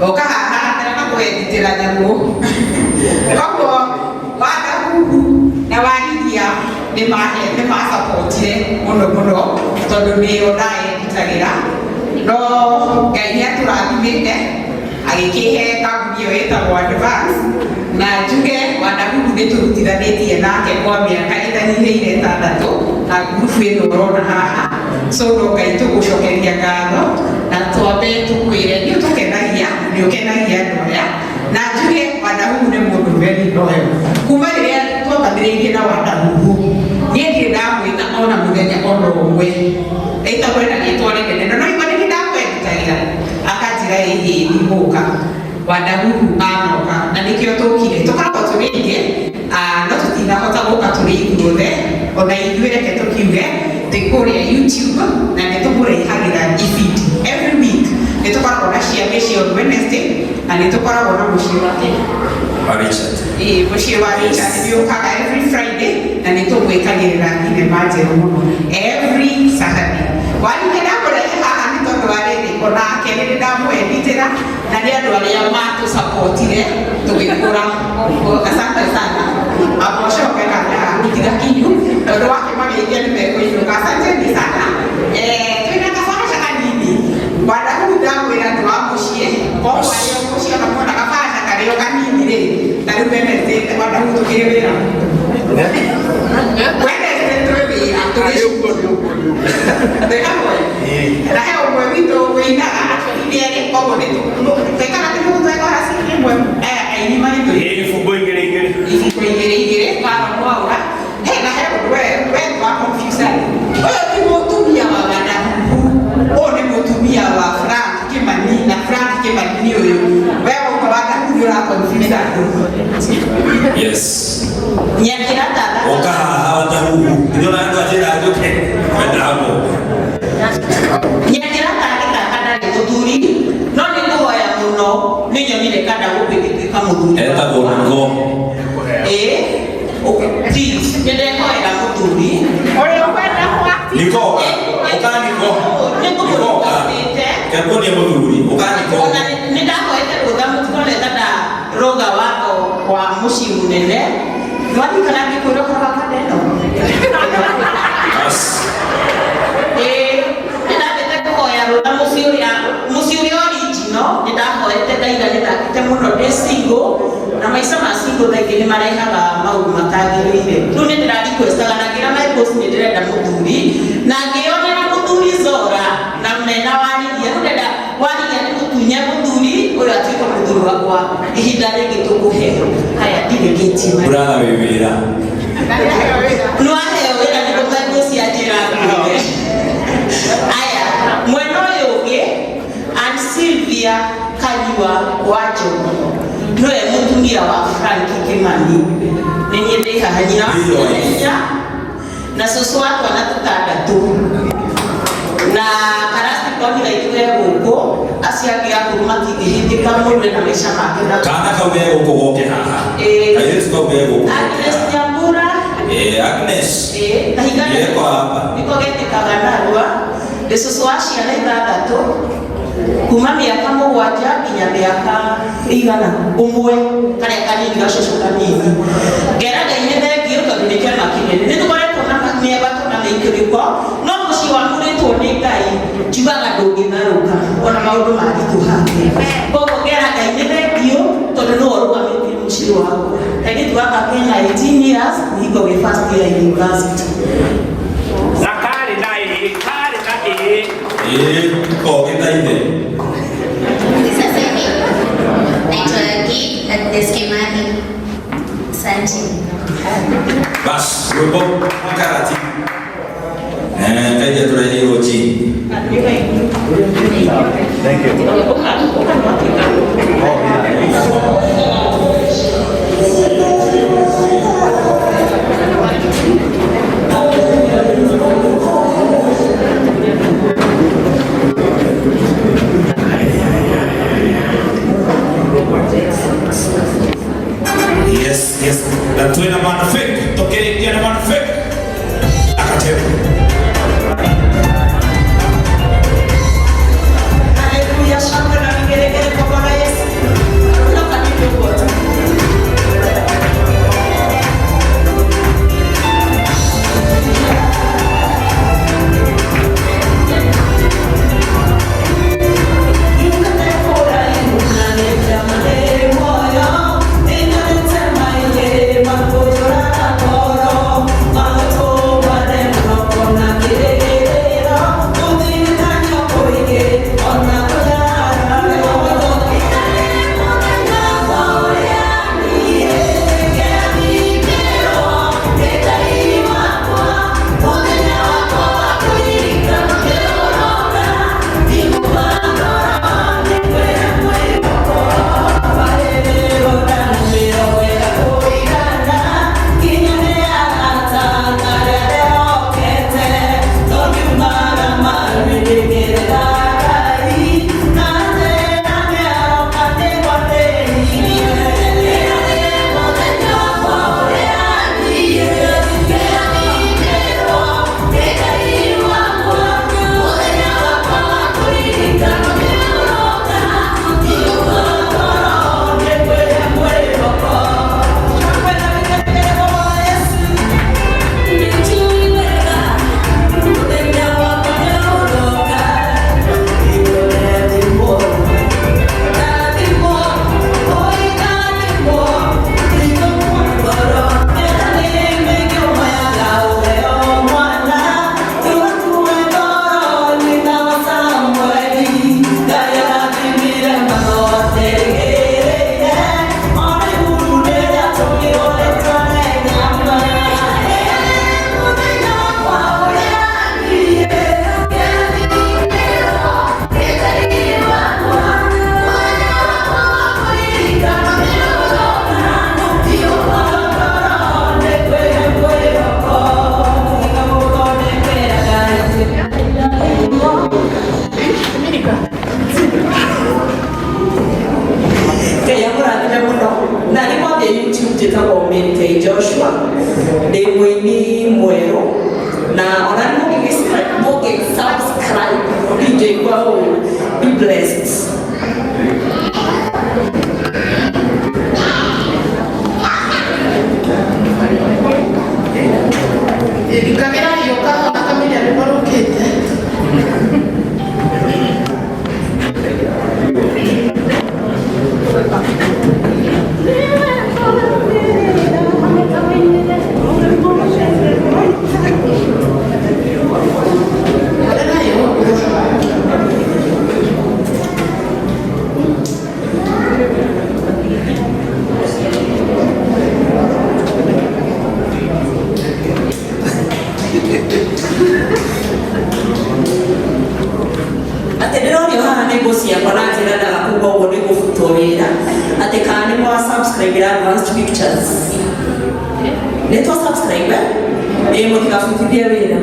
ũka haha ndareka kũ-editĩra nyamũ koguo Wadahu na warithia nĩmasapotire mũno tondũ nĩo ndaeditagĩra no Ngai nĩatũrathimĩte agĩkĩhe kambuni ĩyo ĩtagwo Advance na njuge Wadahu nĩtũrutithanĩtie nake kwa mĩaka ĩtanyihĩire 6 na ngurubu ĩno ũrona haha so no Ngai tũgũcokeria ngatho na twambe tũkwĩre nĩũtũkenagia nĩũkenagia andũ aya na njuge Wadahu nĩ mũndũ very loyal kuma rĩrĩa twambĩrĩirie na Wadahu guka wadaguhu anoka na nikio tukire tukoragwo turi ingi no tutinahota guka turi ithuothe ona ithuĩ reke tukiuge twĩ kũrĩa YouTube na nĩ tũmũrehagira ifeed every week. Nĩ tũkoragwo na ciathĩ cia Wednesday na nĩ tũkoragwo na mũciĩ wa mũciĩ wa Richard nĩũkaga every Friday na nĩ tũgwĩkagĩrĩra thenema njerũ mũno every Saturday. Warĩkia ndakũrehe haha nĩ tondũ wa rĩrĩ onake nĩ ndamwenditĩra na nĩ andũ arĩa matũsapotire tũgĩkũra. Asante sana amocoke kana gũtiga kinyu tondũ wake magĩithia nĩ mekũinũka. Asanteni sana. Twĩna kabasha kanini wadaguhu ndamwĩra nĩ wa mũciĩ koguo arĩ o mũciĩ ona mwona kabasha karĩo kanini rĩ na rĩu Wednesday wadaguhu tũkĩrĩ wĩra Wednesday twĩ wĩra na he ũmwe witũ wĩinaga atũrithĩerĩ koguo nĩ twĩkara nĩ mũthega hasi ĩmwe aini maritũ ibungo igĩrĩ karo mwaura na he ũndũ we twa confuse ũyũ ti mũtumia wa wadaguhu ũyũ nĩ mũtumia wa Frank Kimani na Frank Kimani nĩ ũyũ we ũko wadaguhu ũra confuse andũ. Yes. Nyakĩra tata Okahaha wadaguhu ndio na andũ atĩra njoke wendamo nyakĩra tata kana nĩ mũthuri no nĩ kũhoya mũno nĩ nyonire kana gũkĩgĩtuĩka mũthuri etagwo Ngo. Please nĩndekũhoera mũthuri ũrĩa ũkwenda Niko ũkaniko kembo nĩ mũthuri ũkaniko nĩndahoete rũtha mũtikoneta na rũga wako wa mũciĩ mũnene nĩwathikana ngĩkwĩra kora kaneno nĩndambĩte kũhoya rũtha mũciĩ ũrĩa original nĩndahoete ndaigane ndakĩte mũno ndĩ single na maica ma single thaingĩ nĩ marehaga maũndũ matagĩrĩire. Rĩu nĩ ndĩra-requestaga na ngĩra my boss nĩ ndĩrenda mũthuri na ngĩonera mũthuri Zora na mena Warĩgia. Rĩu ndĩrenda Warĩgia nĩ mũtunye mũthuri ũyũ atuĩke mũthuri wakwa ihinda rĩngĩ tũkũheo. Haya ndirĩkĩtie brother wĩ wĩra nĩwaheo wĩra nĩguo my boss anjĩra nguge. Haya mwena ũyũ ũngĩ Aunt Sylvia Kanyua wa Njogu noe mũtumia wa Frank Kimani nĩ niĩ ndĩ haha nyina wa na cũcũ wakwa na tũtandatũ na karasti konira ithuĩ gũkũ aciari akũrũ matingĩhĩtĩka mũndũ na maica make kana kau ge gũkũ goke haha kairĩtu kau ge gũkũ Agnes Nyambura Agnes nĩko getĩkaga narua ndĩ cũcũ wa ciana ithathatũ kuma mĩaka 7 nginya mĩaka 100 karĩa kanini gacũcũ kanini ngera Ngai nĩ thengiũ tondũ nĩ kĩama kĩnene nĩ tũkoretwo na mĩabatũ na mĩikĩrĩko no mũciĩ wamũrĩtwo nĩ Ngai njugaga ndũngĩtharũka ona maũndũ mangĩtũhangĩra koguo ngera Ngai nĩ thengiũ tondũ nĩwe ũrũgamĩtie mũciĩ wakwa kairĩtu gaka kena 18 years hingo gĩ first year university na kari na gĩtaithe Sasa hivi naitwa Agnes Kimani. Asante. bas rwĩmbo makarati kaija tũreheirwo chini. Thank you. Yes, na tuena manufik, tokee kia na manufik. Akatema. Haleluya, shangwe na vigelegele kwa Bwana Yesu. Tunakabidhi wote. Moyo, njĩtagwo Minte Joshua, ndĩ mũini mwerũ na ona mũngĩ-subscribe DJ kwao. Be blessed. Kamera yoka na kamera liporokete. Advanced Pictures. Let us subscribe. Motivafuatilia wena.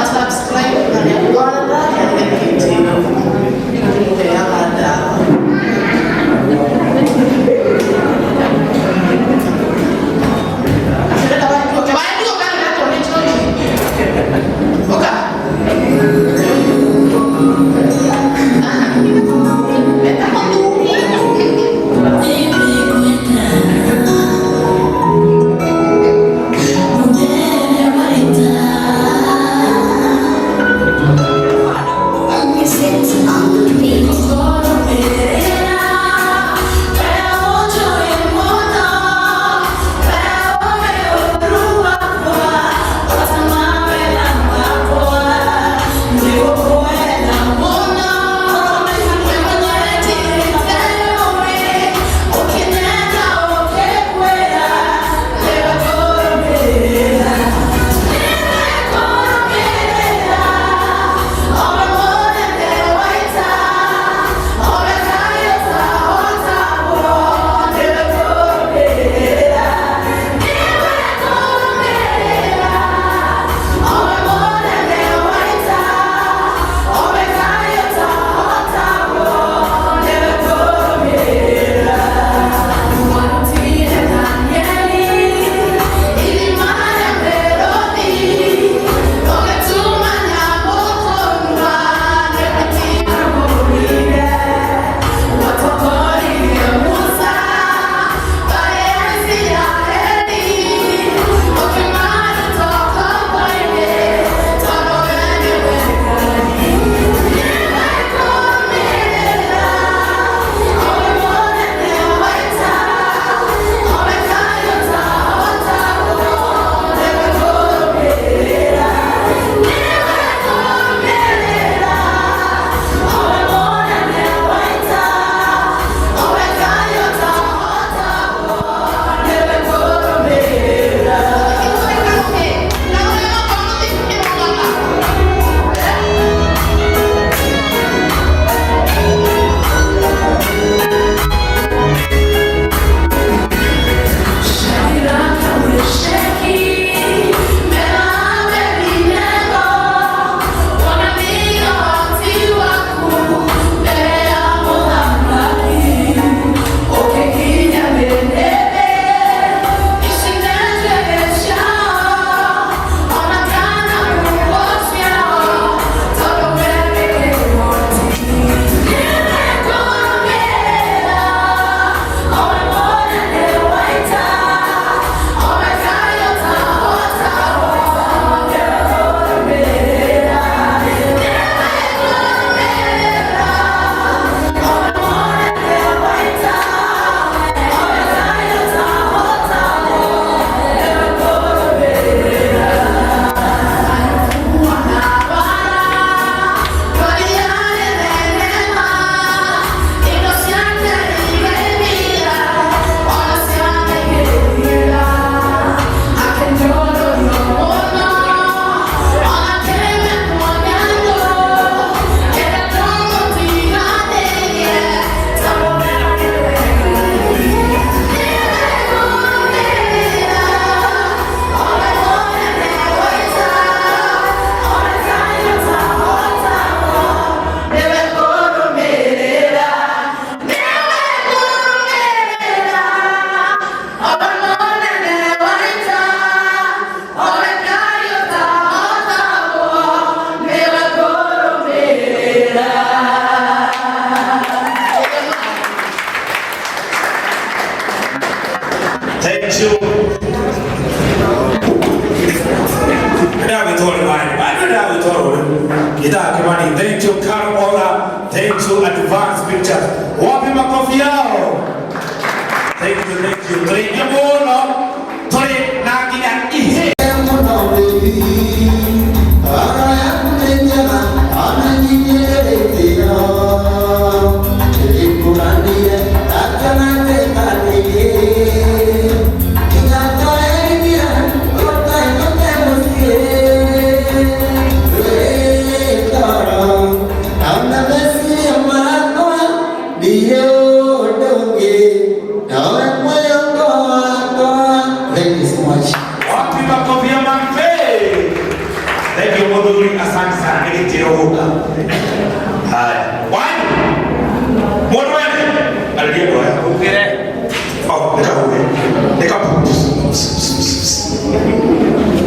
Subscribe. Gita Kimani. Thank you, Carola. Thank you, Advanced Pictures. Wapi makofi yao? Thank you, thank you. Three Yamono. Three Nagian Ihe. Asante sana ili tirohuka. Haya. Wani? Mwana wani? Alidia doa ya ukire. Oh, nika huwe. Nika huwe.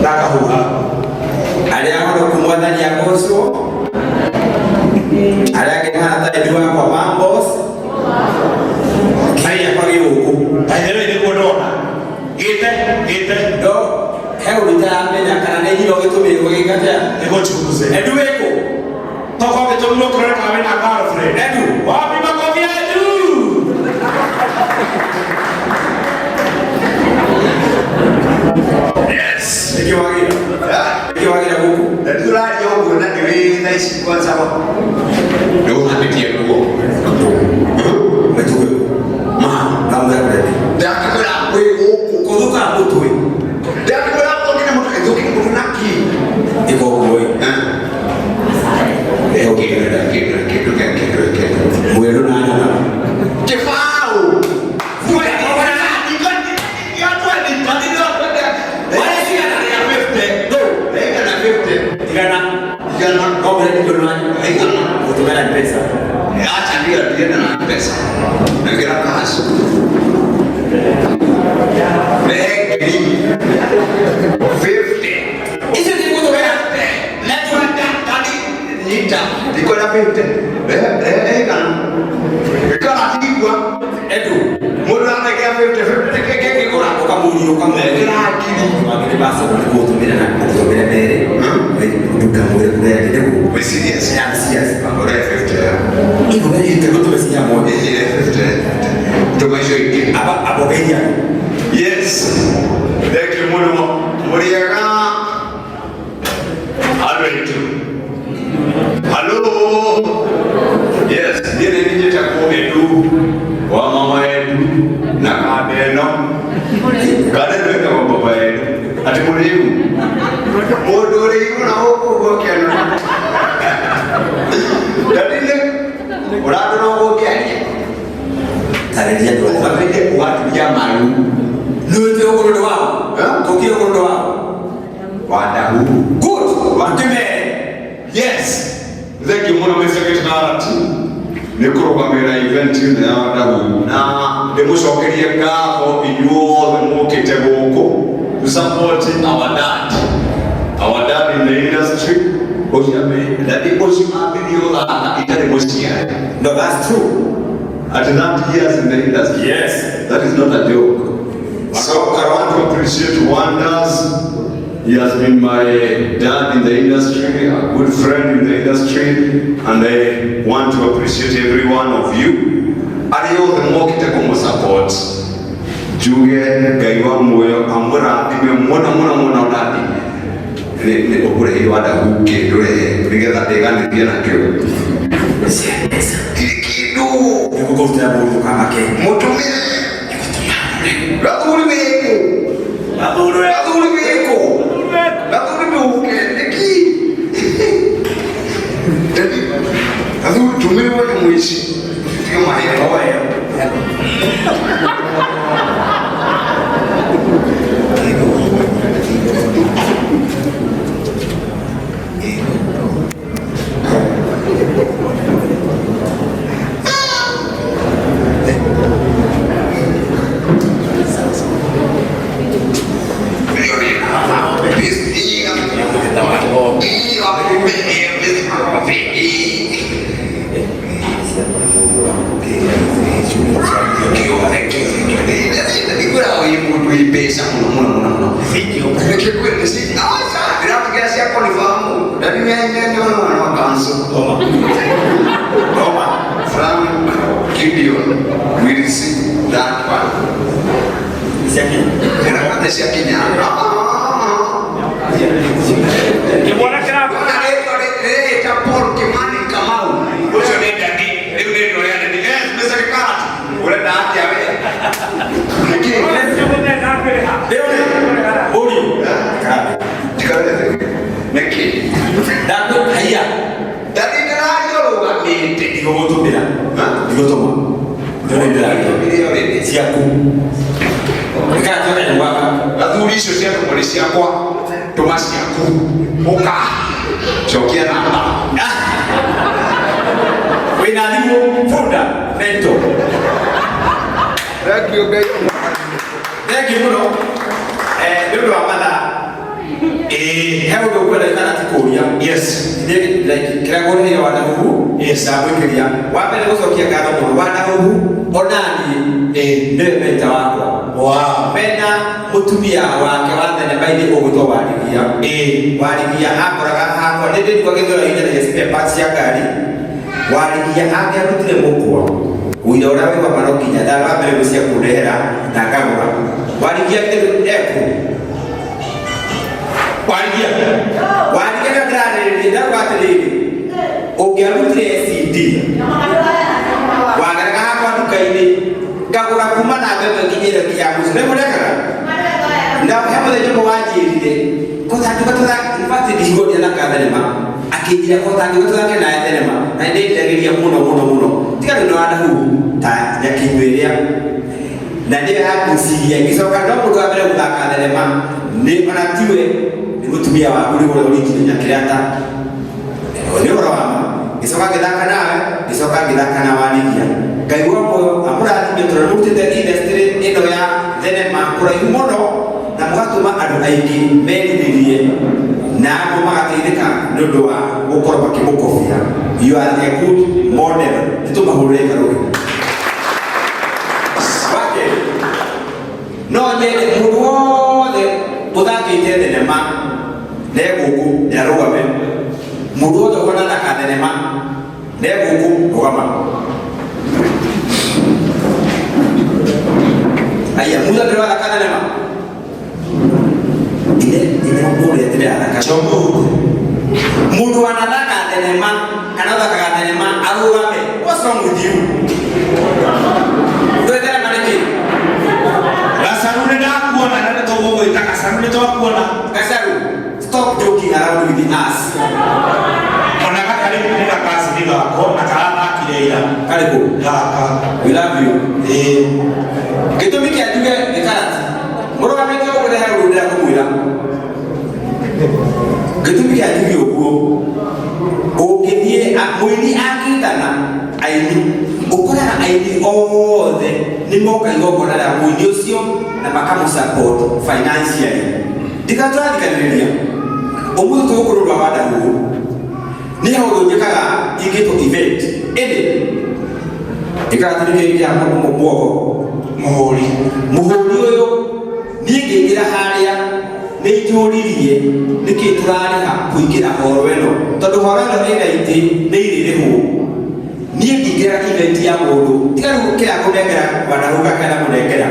Naka huwa. Aliakono kumwadani ya gozo. Aliake mwana taidua kwa mambos. Kaya kwa yuku. Taidero ili kuodona. Gite. Do. Heu litamenya kana nĩ nyiro gĩtũmĩrwo gĩkatĩa nĩgũchuze Edu weko toko gĩtũmĩrwo kũreka wĩ na girlfriend Edu wapi makofi Edu yes nikiwagira gũkũ Edu radio ũguo na nĩ thaa ici kwanza nĩ ũhandĩtie nguo metuwe ma na mwere ndakĩkwĩra kwĩ gũkũ kũthũka mũtwe ndakĩkwĩra kũngĩna mũtwe ĩthũkĩ mũtwe na ki iko kuoi leo kitu mwero na nyona kifao pesa. Nagira kazi. Begi 50. Hizo ni kutoka netwa tani nita. Niko na 50. Kana tigwa edu. Mwana anakia 50 keke kora kwa muri kwa mbele akili. Magere basa kutumira na kutumira mbele. Tukamwele kule ndio. We serious. Serious. Bangora 50. Iko ndio ndio tumesinya moja. 50. Tumaisho hiki. Aba beja. Yes. Deki mwana muriaga. Hello. Yes, nile nije takuwa edu wa mama edu na kabeno. Kadeno eka wa baba edu. Ati muriu. Modori na huko kwa kiano. Dadile. Urado na huko kiano. Tarejea ndo wapende watu jamaru. Nute huko ndo wao. Tokio huko ndo wao. Wadahu. Good. Watime. Yes. Zeki mwana mweseketi na arati. Nikuro kwa mera event yu na wadahu. Na demushokeria gafo inyuo the mokete woko. To support our dad. Our dad in the industry. Oshame. Daddy Oshima video la itare Oshia. No, that's true. At that years in the industry. Yes. That is not a joke. So I want to appreciate Wonders. He has been my dad in the industry, a good friend in the industry, and I want to appreciate every one of you. Ariyo the more kitakumo support. Juge gaiwa moyo amura ime mwana udadi. Ne okure hiyo ada huke dole nigeza tegane pia na kyo. Yes. Kidu. Nikukofuta hapo kama ke. Mutumie. Raduri weko. Raduri weko. Raduri weko. Neki. Dedi. Raduri tumewa ni mwishi. Tiyo mahera waya. mwana wa kanso. Toma. Frank Gideon Wilson that one. Siaki. Era kata siaki nya. Kibwana kirabu. Eta Paul Kimani Kamau. Uso nenda ni ndio yana ni mesa kikati. Ule na haki awe. Neki. Dako haya. Tadi terakhir lo ni Digo moto bila. Digo toma. Ndio ndio siaku. Nika toka ni waka. Atulisho sia polisi yako. Tomasi yako. Oka. Chokia namba. Wena limu funda mento. Thank you guys. Thank you bro. Ndio amana. Hebu ndio kwenda kana tikoria. Yes. Like kila goli ni wana huku. Yes, awekelia. Wape ni kusokia kana mwa wana huku. Onani ndio menta wako. Wow. Mena mutumia wake wanda na baidi oguto waligia. Waligia akora ndio kwa kidora ile ya spare parts ya gari. Waligia agarutire mukwa. Uyo rawe wa marokinya dala mbere gucia kurehera na kagura. Waligia eko. Waligia grade ndio watiriri. Ugiarutire CD. Wagaraga hapa dukaini. Kagura kuma na bebe kinyere kiamuzi. Ndio mulekara. Ndio hapo ndio jambo wajirire. Kota tukatoka infati discord yana kadhalima. Akijira kota tukatoka na yathelema. Na ndio itagiria muno. Tika ndo ada huu ta yakingweria. Na ndio hakusiria kisoka ndo ndo abere udakadhalima. Ni manatiwe ni gutumia wa kuri ule uri nyakirata. Ndio rawa. Kisoka kidaka nawe, kisoka kidaka na wanigia. Kaigwa moyo amura ati tunaruti the industry ino ya thenema kura yumono na mugatuma andu aingi meniririe na mo magateithika nundu wa gukorwo bakimukobia. You are a good model. Nituma hureka roho. Wake. No nyene mundu wothe uthakite thenema neguku ya rugame. Mundu wothe ukona na thenema neguku rugama. Aya muda ndio akadelema. Ile mbona ile alaka chombo. Mundu anataka adelema, anataka adelema arugame. What's wrong with you? Ndio tena maneki. Lasarune na kuona na ndio wewe itaka sarune to kuona. Kasaru. Stop joking around with the ass. Ona kaka leo nenda kazi bila kona kala kileila. Karibu. We love you. Kitu miki ajuge nikarati. Moro ameke okore haru ndia kumwira. Kitu miki ajuge okuo. Ogithie amwini akitana aini. Ukora na aini othe ni moka igokona na mwini ucio na makamu support financially. Dikatwa dikaniria. Omutu tukururwa wada huu. Ni hawo nyekaga igito event. Ede. Ikatirike ya muoko. Muhuri uyu ningigira haria ni njuririe nikiturariha kuingira horo eno tondu horo eno ni raiti ni iririhu ni ngingira event ya mundu tigaru kira kunengera wanaruka kana kunengera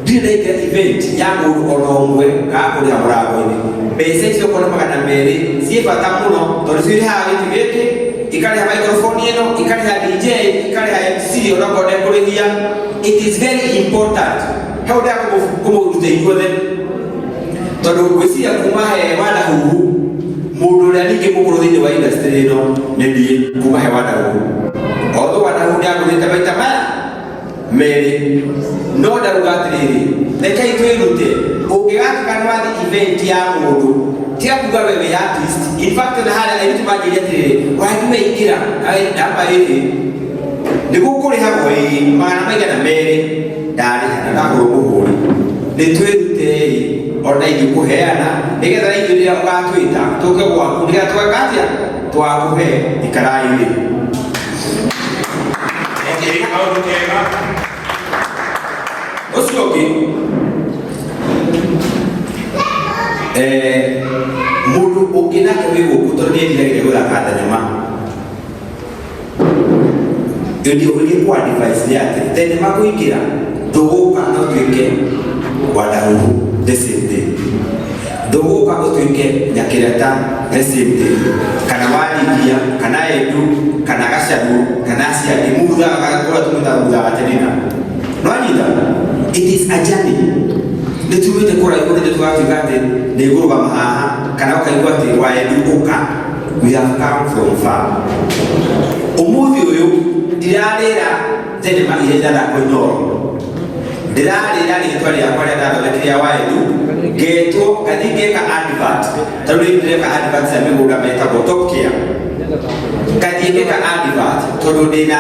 ndire event ya mundu ono umwe gakuria murago-ini mbeca icio kona magana meri cie bata muno tondu ciri haha giti giki ikariha microphone ino ikariha DJ ikariha MC onakode kurithia. It is very important. How da kumuruta igothe tondu gwiciria kuma he wada huu mundu uria ningi mukuru thiini wa industry ino ni ndie kuma he wada huu otho wada huu ndiaguthite maita maya meri no ndaruga atiriri reke itwirute ungigatuka ni wathi event ya mundu tia kuga wewe ya artist. In fact na hala aitu majiria atiriri wajume igira namba iri nigukuriha gwe magana maigana meri ndari na ndaguru muhuri nitwirute ona ingikuheana nigetha ithuria ugatwita tuke gwaku nigetha twakatia twakuhe ikaraini. Usioki mundu ũngĩnake wĩ gũkũ tondũ nĩendiragire gũthaka thenema ũgĩthiĩ kwa device yake thenema kũingĩra ndũgũka no tuĩke wadahuhu the same day ndũgũka ũtuĩke nyakĩreta the same day kana warigia kana Edu kana Gacagu kana Aciari muthaga kũrĩa tũmĩthaga tenina no anyita it is a journey nĩtumĩte kũraihu nĩ tũgatuĩka atĩ nĩ ngũrũgama haha kana ũkaigua atĩ wa Edu ũka we have come from far ũmũthĩ ũyũ ndirarĩra thenema iria irathakwo Inooro ndirarĩra rĩtwa rĩakwa rĩa ndathondekire wa Edu ngetwo ngathiĩ ngeka advert tondũ nĩndĩreka advert cia mĩgũnda metagwo Top Care ngathiĩ ngeka advert tondũ ndĩna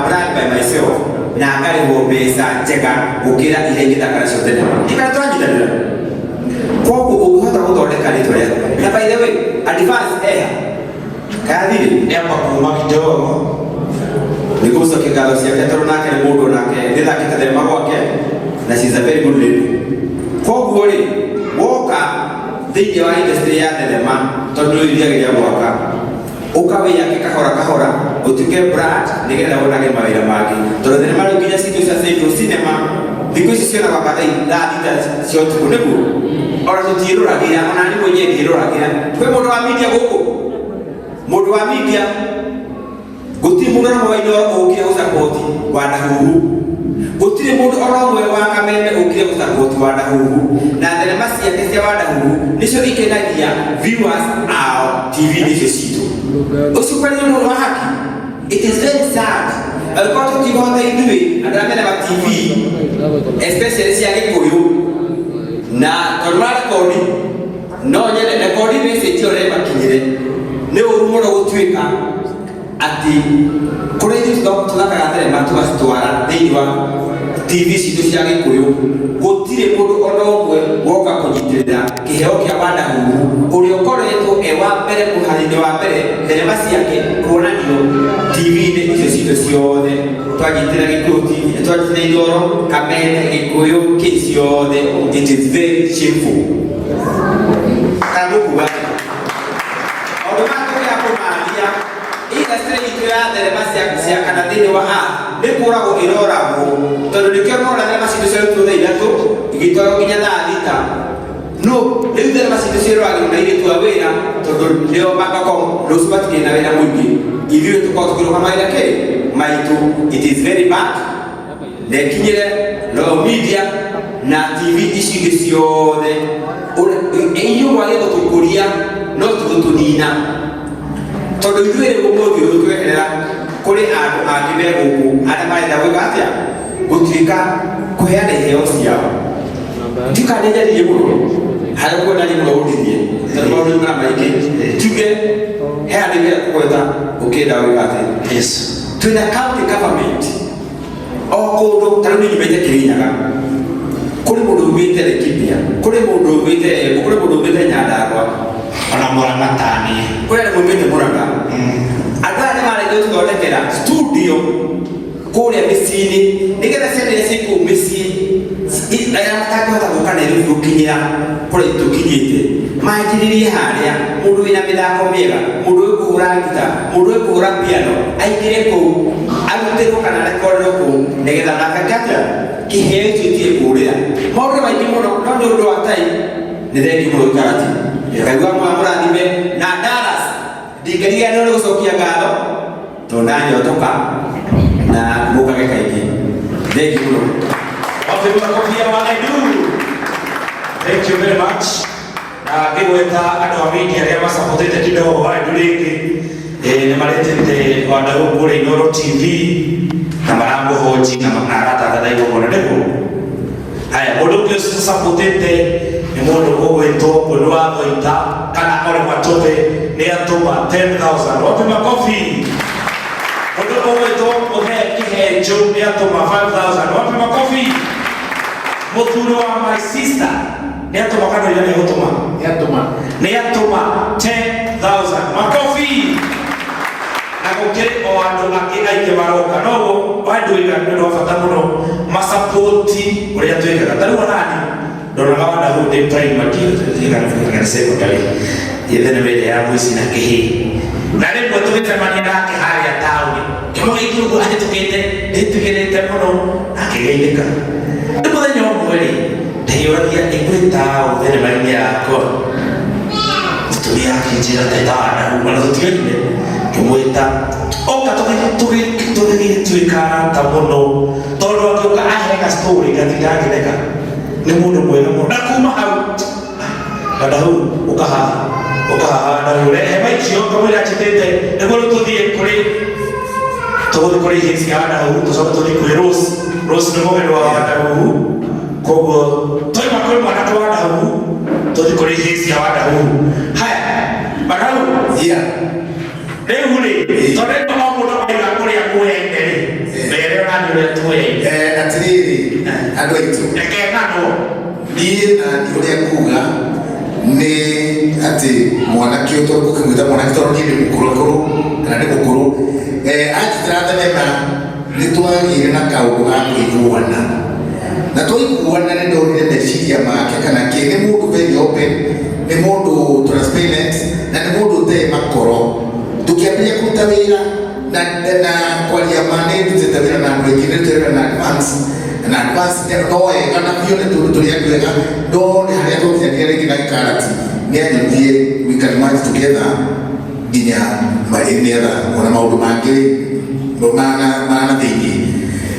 brand by myself na ngarĩhwo mbeca njega gũkĩra iria ingĩthaka nacio thenema ikara twanyitanĩra koguo ũngĩhota gũthondeka rĩtwa rĩaku na by the way advance kathiri nĩamba kuma kidogo nĩgũcokia ngatho ciake tondũ nake nĩ mũndũ nake nĩthakĩte thenema gwake na she's a very good lady koguo rĩ woka thĩinĩ wa industry ya thenema tondũ nĩũthiagĩria gwaka ũkawĩyake kahora kahora ũtuĩke brand nĩgetha wonage mawĩra mangĩ tondũ thenema rĩu nginya citũ cia Central Cinema thikũ ici cionagwo thaa thita cia ũtukũ nĩguo ona tũtiĩroragĩra ona niĩ mwenyewe ndiĩroragĩra kwĩ mũndũ wa media gũkũ mũndũ wa media gũtirĩ mũndũ ona wa Inooro ũkire gũsapoti wadahuhu gũtirĩ mũndũ ona ũmwe wa Kameme ũkire gũsapoti wadahuhu na thenema ciake cia wadahuhu nĩcio ikenagia viewers ao TV-inĩ icio citũ ũcio kwani nĩ ũndũ wa haki it is very sad alikuwa tũkĩhota ithuĩ andũ arĩa mena TV especially cia Gĩkũyũ na tondũ wa rekodi no nyende rekodi message ĩyo nĩmakinyire nĩ ũru mũno gũtuĩka ati kũrĩa ithuĩ tũthakaga thenema tũgacitwara thĩinĩ wa TV citũ cia Gĩkũyũ gũtirĩ mũndũ ona ũmwe woka kũnyitĩrĩra kĩheo kĩa wadahuhu ũrĩa ũkoretwo wa mbere mũharĩinĩ wa mbere thenema ciake kuonanio TV-inĩ icio citũ ciothe twanyitĩrĩra Gĩkũyũ TV twanyitĩrĩra Inooro Kameme Gĩkũyũ kĩ ciothe it is very shameful kana mũkuga maũndũ matũrĩa kũmaria industry itũ ya thenema cia kana thĩinĩ wa nĩ kũragwo ĩroragwo tondũ nĩkĩo mona thenema citũ ciarutwo thaa ithatũ igĩtwarwo nginya thaa thita no rĩu thenema citũ ciĩroragĩrwo na irĩtua wĩra tondũ nĩo makako rũciũ matikĩrĩ na wĩra mũingĩ ithuĩ tũkorwo tũkĩrũga mawĩra kĩ maitũ it is very bad na ĩkinyĩre Royal Media na TV ici ingĩ ciothe inyuĩ mwagĩrĩirwo gũtũkũria no tũgũtũnina tondũ ithuĩ rĩu ũmũthĩ ũyũ tweherera kũrĩ andũ angĩ me gũkũ arĩa marenda gwĩka atĩa gũtuĩka kũheana iheo ciao ndikanenjaririe mũno harĩa kuonania mũno ũndithie tondũ maũndũ mara maingĩ tuge he andũ ingĩ kũgweta ũkĩenda gwĩka atĩa yes twĩna county government o kũndũ tarĩu nĩ nyumĩte Kĩrĩnyaga kũrĩ mũndũ umĩte Laikipia kũrĩ mũndũ umĩte Embu kũrĩ mũndũ umĩte Nyandarua ona Mũrang'a tani kũrĩ andũ umĩte Mũrang'a andũ aya nĩmarendwo tũthondekera studio kũrĩa mĩciĩ-inĩ nĩgetha ciana iria ciĩ kũu mĩciĩ arĩa matangĩhota gũka Nairobi gũkinyĩra kũrĩa tũkinyĩte manjĩrĩrie harĩa mũndũ wĩna mĩthako mĩega mũndũ ũĩ kũhũra ngita mũndũ ũĩ kũhũra piano aingĩre kũu arutĩrwo kana rekorerwo kũu nĩgetha nakakata kĩheo icio tie kũrĩa maũndũ maingĩ mũno no nĩ ũndũ wa tai nĩ thengi mũno karati ngaigua mũrathime na Dallas ndingĩrigia nĩ gũcokia ngatho tondũ nanyotoka na mũkage kaingĩ thengi mũno wapi makofia wa Edu thank you very much na ngĩgweta andũ a media arĩa macapotete kidogo wa Edu rĩngĩ nĩ maretete wadau kũrĩa Inooro TV na maramũhonji na aratangatha igũrũ nĩguo haya mũndũ ũngĩ ũcapotete nĩ mũndũ ũgwĩtwo mũndũ wa Thoita kana ole Matobe nĩ atũma 10,000 wapi makofi mũndũ ũgwĩtwo Mũhe Kĩhenjo nĩ atũma 5,000 wapi makofi mũthuri wa my sister nĩ atũma kana nĩ gũtũma nĩ atũma 10,000 makofi na gũkĩrĩ o andũ angĩ aingĩ maroka noguo bandũ igana nĩ bata mũno masapoti ũrĩa twĩkaga tarĩu nani ndonaga wadahuhu ndĩ primary secondary yethene wele ya mwisi na kehi na rimwe tugicemania nake haria tauni kimo gĩkĩrugu ahĩtũkĩte mũno akĩgeithĩka nĩ mũthenya ũmwe rĩ ndeyũragia ĩngwĩta thenema-inĩ yakwa mũtumia akĩnjĩra tetawana mana tũtigaine ngĩmwĩta oka tũgĩtuĩka arata mũno tondũ angĩũka ahega story ngatinda ngĩreka nĩ mũndũ mwega mũno na kuma hau bada hau ukahaha na urehe icio kamwĩra njĩtĩte nĩguo tũthiĩ kũrĩ hĩci ya Wadahu tũcoke tũthiĩ kũrĩ Rose nĩ mũgeni wa Wadahu koguo twaima kũrĩ mwanake wa Wadahu tũthiĩ kũrĩ hĩci ya Wadahu haya Wadahu rĩu rĩ tondũ no mũndũ waiga kũrĩa kuoyaine rĩ mbere ũrani ũrĩa tuoyaine atĩrĩrĩ andũ aitũ reke ng'ano niĩ na ũrĩa kuga nĩ atĩ mwanake ũyũ tondũ ũkĩmwĩta mwanake tondũ niĩ ndĩ mũkũrũ kana ndĩ mũkũrũ anjĩtĩra thenema nĩ twagĩire na kaũndũ ga kũiguana na twaiguana nĩ ndonire meciria make kana kĩ nĩ mũndũ very open nĩ mũndũ transparent na nĩ mũndũ ũtarĩ makoro tũkĩambĩrĩria kũruta wĩra na kwaria ma nĩ ndutĩte wĩra na andũ aingĩ nĩ ndutĩte wĩra na advance no wega na biũ nĩ tũndũ tũrĩ andũ ega no nĩ harĩa twathianire rĩngĩ na gĩkarati nĩ anyonirie wikarimani together nginya nĩgetha ona maũndũ mangĩ mana thĩinĩ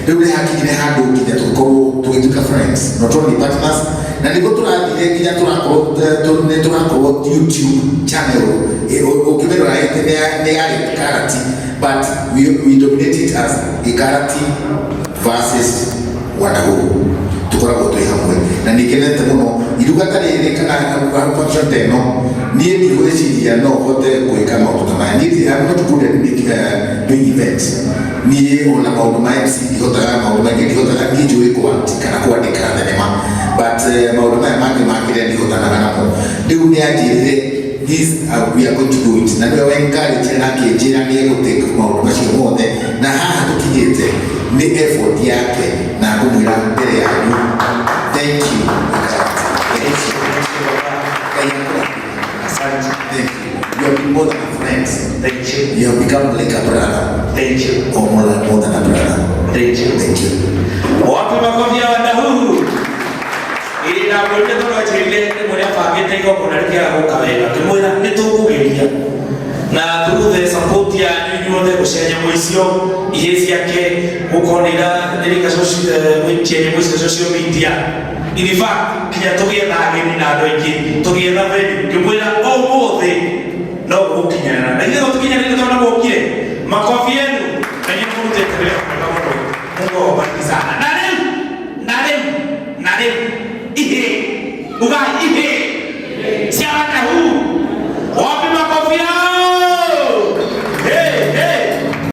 rĩu nĩ hakinyire handũ nginya tũkorwo tũgĩtuĩka friends not only partners na nĩguo tũrathire nginya tũrakorwo YouTube channel ũkĩmĩrora nĩ yarĩ Karati but we dominate it as Karati versus Wadahu tukoragwo twĩ hamwe na nĩngenete mũno iruga ta rĩrĩ kana function ta ĩno niĩ ndigwĩciria no hote gwĩka maũndũ ta maya niĩ I'm not good at doing events niĩ ona maũndũ ma MC ndihotaga maũndũ maingĩ ndihotaga niĩ njũĩ kana kwandĩka thenema but maũndũ maya mangĩ makĩrĩa ndihotanaga namo rĩu nĩ anjĩrire we are going to do it na nĩwe encourage na akĩnjĩra nĩ egũtake maũndũ macio mothe na haha tũkinyĩte nĩ effort yake na ngũmwĩra mbere yanyu thank you thank you you have been more than a friend thank you you have become like a brother thank you or more than a brother thank you wapi makofi ya Wadahu ina mwende tũrojĩrire nĩ mũrĩa bangĩte igongona rĩkĩaga gũka wega ngĩmwĩra nĩ tũkũgeria na through the support ya inyuothe gũcera nyamũ icio ihĩ ciake gũkonĩra nĩrĩka gwĩtia nyamũ icio social media in fact nginya tũgĩetha ageni na andũ aingĩ tũgĩetha venue ngĩmwĩra ũmũthĩ no gũgũkinyanĩra na ithe tũkinyanĩire tondũ mũkire makofi yenu na inyuĩ mũrutĩte wĩra mwega mũno Mungu awabariki sana na rĩu ihe ugai ihe cia Wadahu